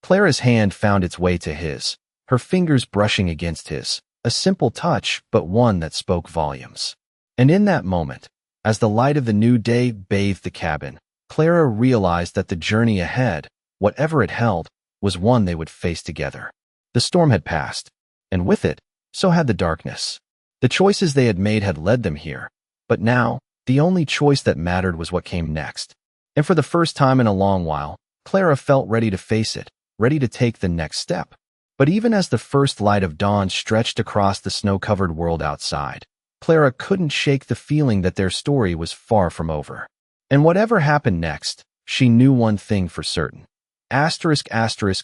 Clara's hand found its way to his, her fingers brushing against his, a simple touch, but one that spoke volumes. And in that moment, as the light of the new day bathed the cabin, Clara realized that the journey ahead, whatever it held, was one they would face together. The storm had passed, and with it, so had the darkness. The choices they had made had led them here, but now, the only choice that mattered was what came next. And for the first time in a long while, Clara felt ready to face it, ready to take the next step. But even as the first light of dawn stretched across the snow-covered world outside, Clara couldn't shake the feeling that their story was far from over. And whatever happened next, she knew one thing for certain. Asterisk,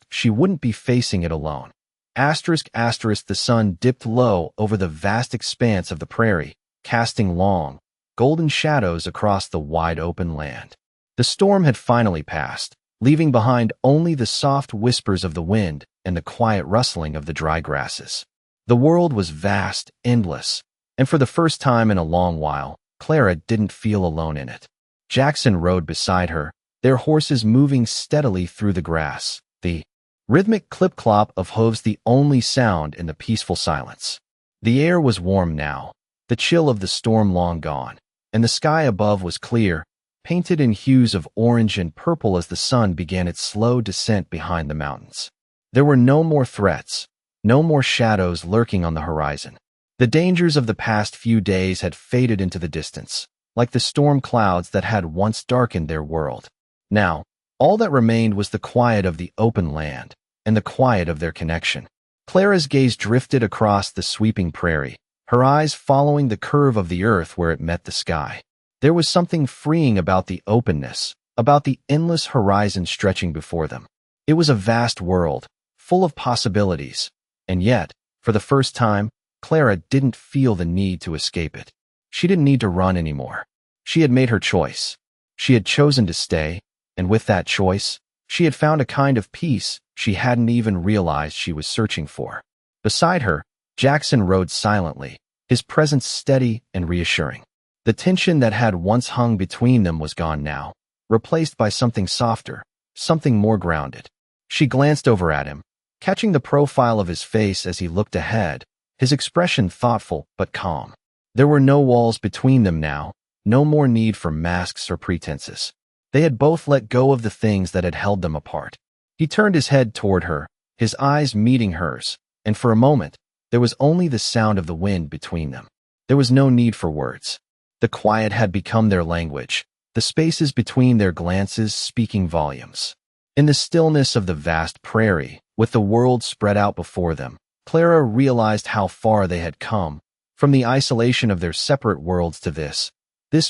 she wouldn't be facing it alone. Asterisk, the sun dipped low over the vast expanse of the prairie, casting long, golden shadows across the wide open land. The storm had finally passed, leaving behind only the soft whispers of the wind and the quiet rustling of the dry grasses. The world was vast, endless, and for the first time in a long while, Clara didn't feel alone in it. Jackson rode beside her, their horses moving steadily through the grass, the rhythmic clip-clop of hooves the only sound in the peaceful silence. The air was warm now, the chill of the storm long gone, and the sky above was clear, painted in hues of orange and purple as the sun began its slow descent behind the mountains. There were no more threats, no more shadows lurking on the horizon. The dangers of the past few days had faded into the distance, like the storm clouds that had once darkened their world. Now, all that remained was the quiet of the open land, and the quiet of their connection. Clara's gaze drifted across the sweeping prairie, her eyes following the curve of the earth where it met the sky. There was something freeing about the openness, about the endless horizon stretching before them. It was a vast world, full of possibilities, and yet, For the first time, Clara didn't feel the need to escape it. She didn't need to run anymore. She had made her choice. She had chosen to stay, and with that choice, she had found a kind of peace she hadn't even realized she was searching for. Beside her, Jackson rode silently, his presence steady and reassuring. The tension that had once hung between them was gone now, replaced by something softer, something more grounded. She glanced over at him, catching the profile of his face as he looked ahead, his expression thoughtful but calm. There were no walls between them now, no more need for masks or pretenses. They had both let go of the things that had held them apart. He turned his head toward her, his eyes meeting hers, and for a moment, there was only the sound of the wind between them. There was no need for words. The quiet had become their language, the spaces between their glances speaking volumes. In the stillness of the vast prairie, with the world spread out before them, Clara realized how far they had come, from the isolation of their separate worlds to this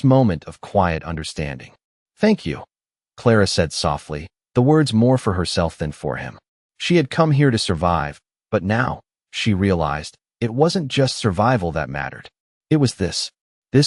moment of quiet understanding. "Thank you," Clara said softly, the words more for herself than for him. She had come here to survive, but now, she realized, it wasn't just survival that mattered. It was this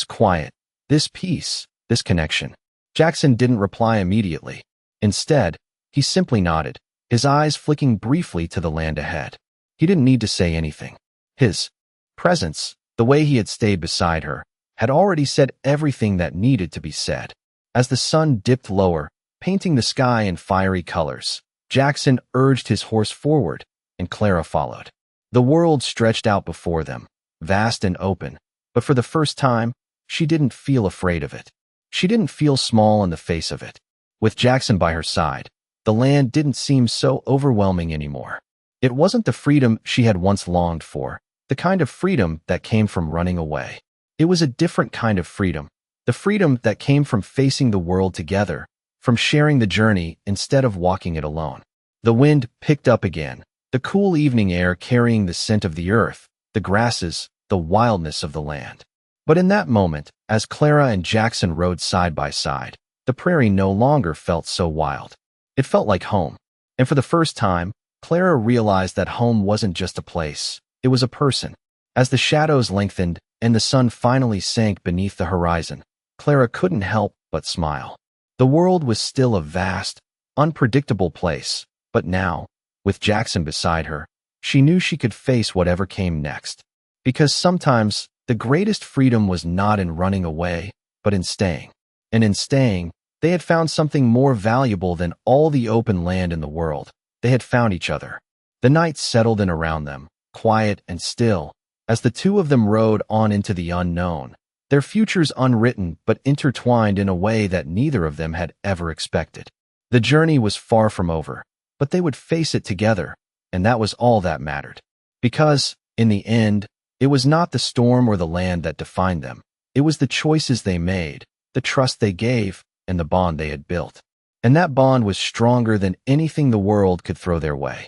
quiet, this peace, this connection. Jackson didn't reply immediately. Instead, he simply nodded, his eyes flicking briefly to the land ahead. He didn't need to say anything. His presence, the way he had stayed beside her, had already said everything that needed to be said. As the sun dipped lower, painting the sky in fiery colors, Jackson urged his horse forward, and Clara followed. The world stretched out before them, vast and open, but for the first time, she didn't feel afraid of it. She didn't feel small in the face of it. With Jackson by her side, the land didn't seem so overwhelming anymore. It wasn't the freedom she had once longed for, the kind of freedom that came from running away. It was a different kind of freedom, the freedom that came from facing the world together, from sharing the journey instead of walking it alone. The wind picked up again, the cool evening air carrying the scent of the earth, the grasses, the wildness of the land. But in that moment, as Clara and Jackson rode side by side, the prairie no longer felt so wild. It felt like home. And for the first time, Clara realized that home wasn't just a place, it was a person. As the shadows lengthened and the sun finally sank beneath the horizon, Clara couldn't help but smile. The world was still a vast, unpredictable place, but now, with Jackson beside her, she knew she could face whatever came next. Because sometimes, the greatest freedom was not in running away, but in staying. And in staying, they had found something more valuable than all the open land in the world. They had found each other. The night settled in around them, quiet and still, as the two of them rode on into the unknown, their futures unwritten but intertwined in a way that neither of them had ever expected. The journey was far from over, but they would face it together, and that was all that mattered. Because, in the end, it was not the storm or the land that defined them. It was the choices they made, the trust they gave, and the bond they had built. And that bond was stronger than anything the world could throw their way.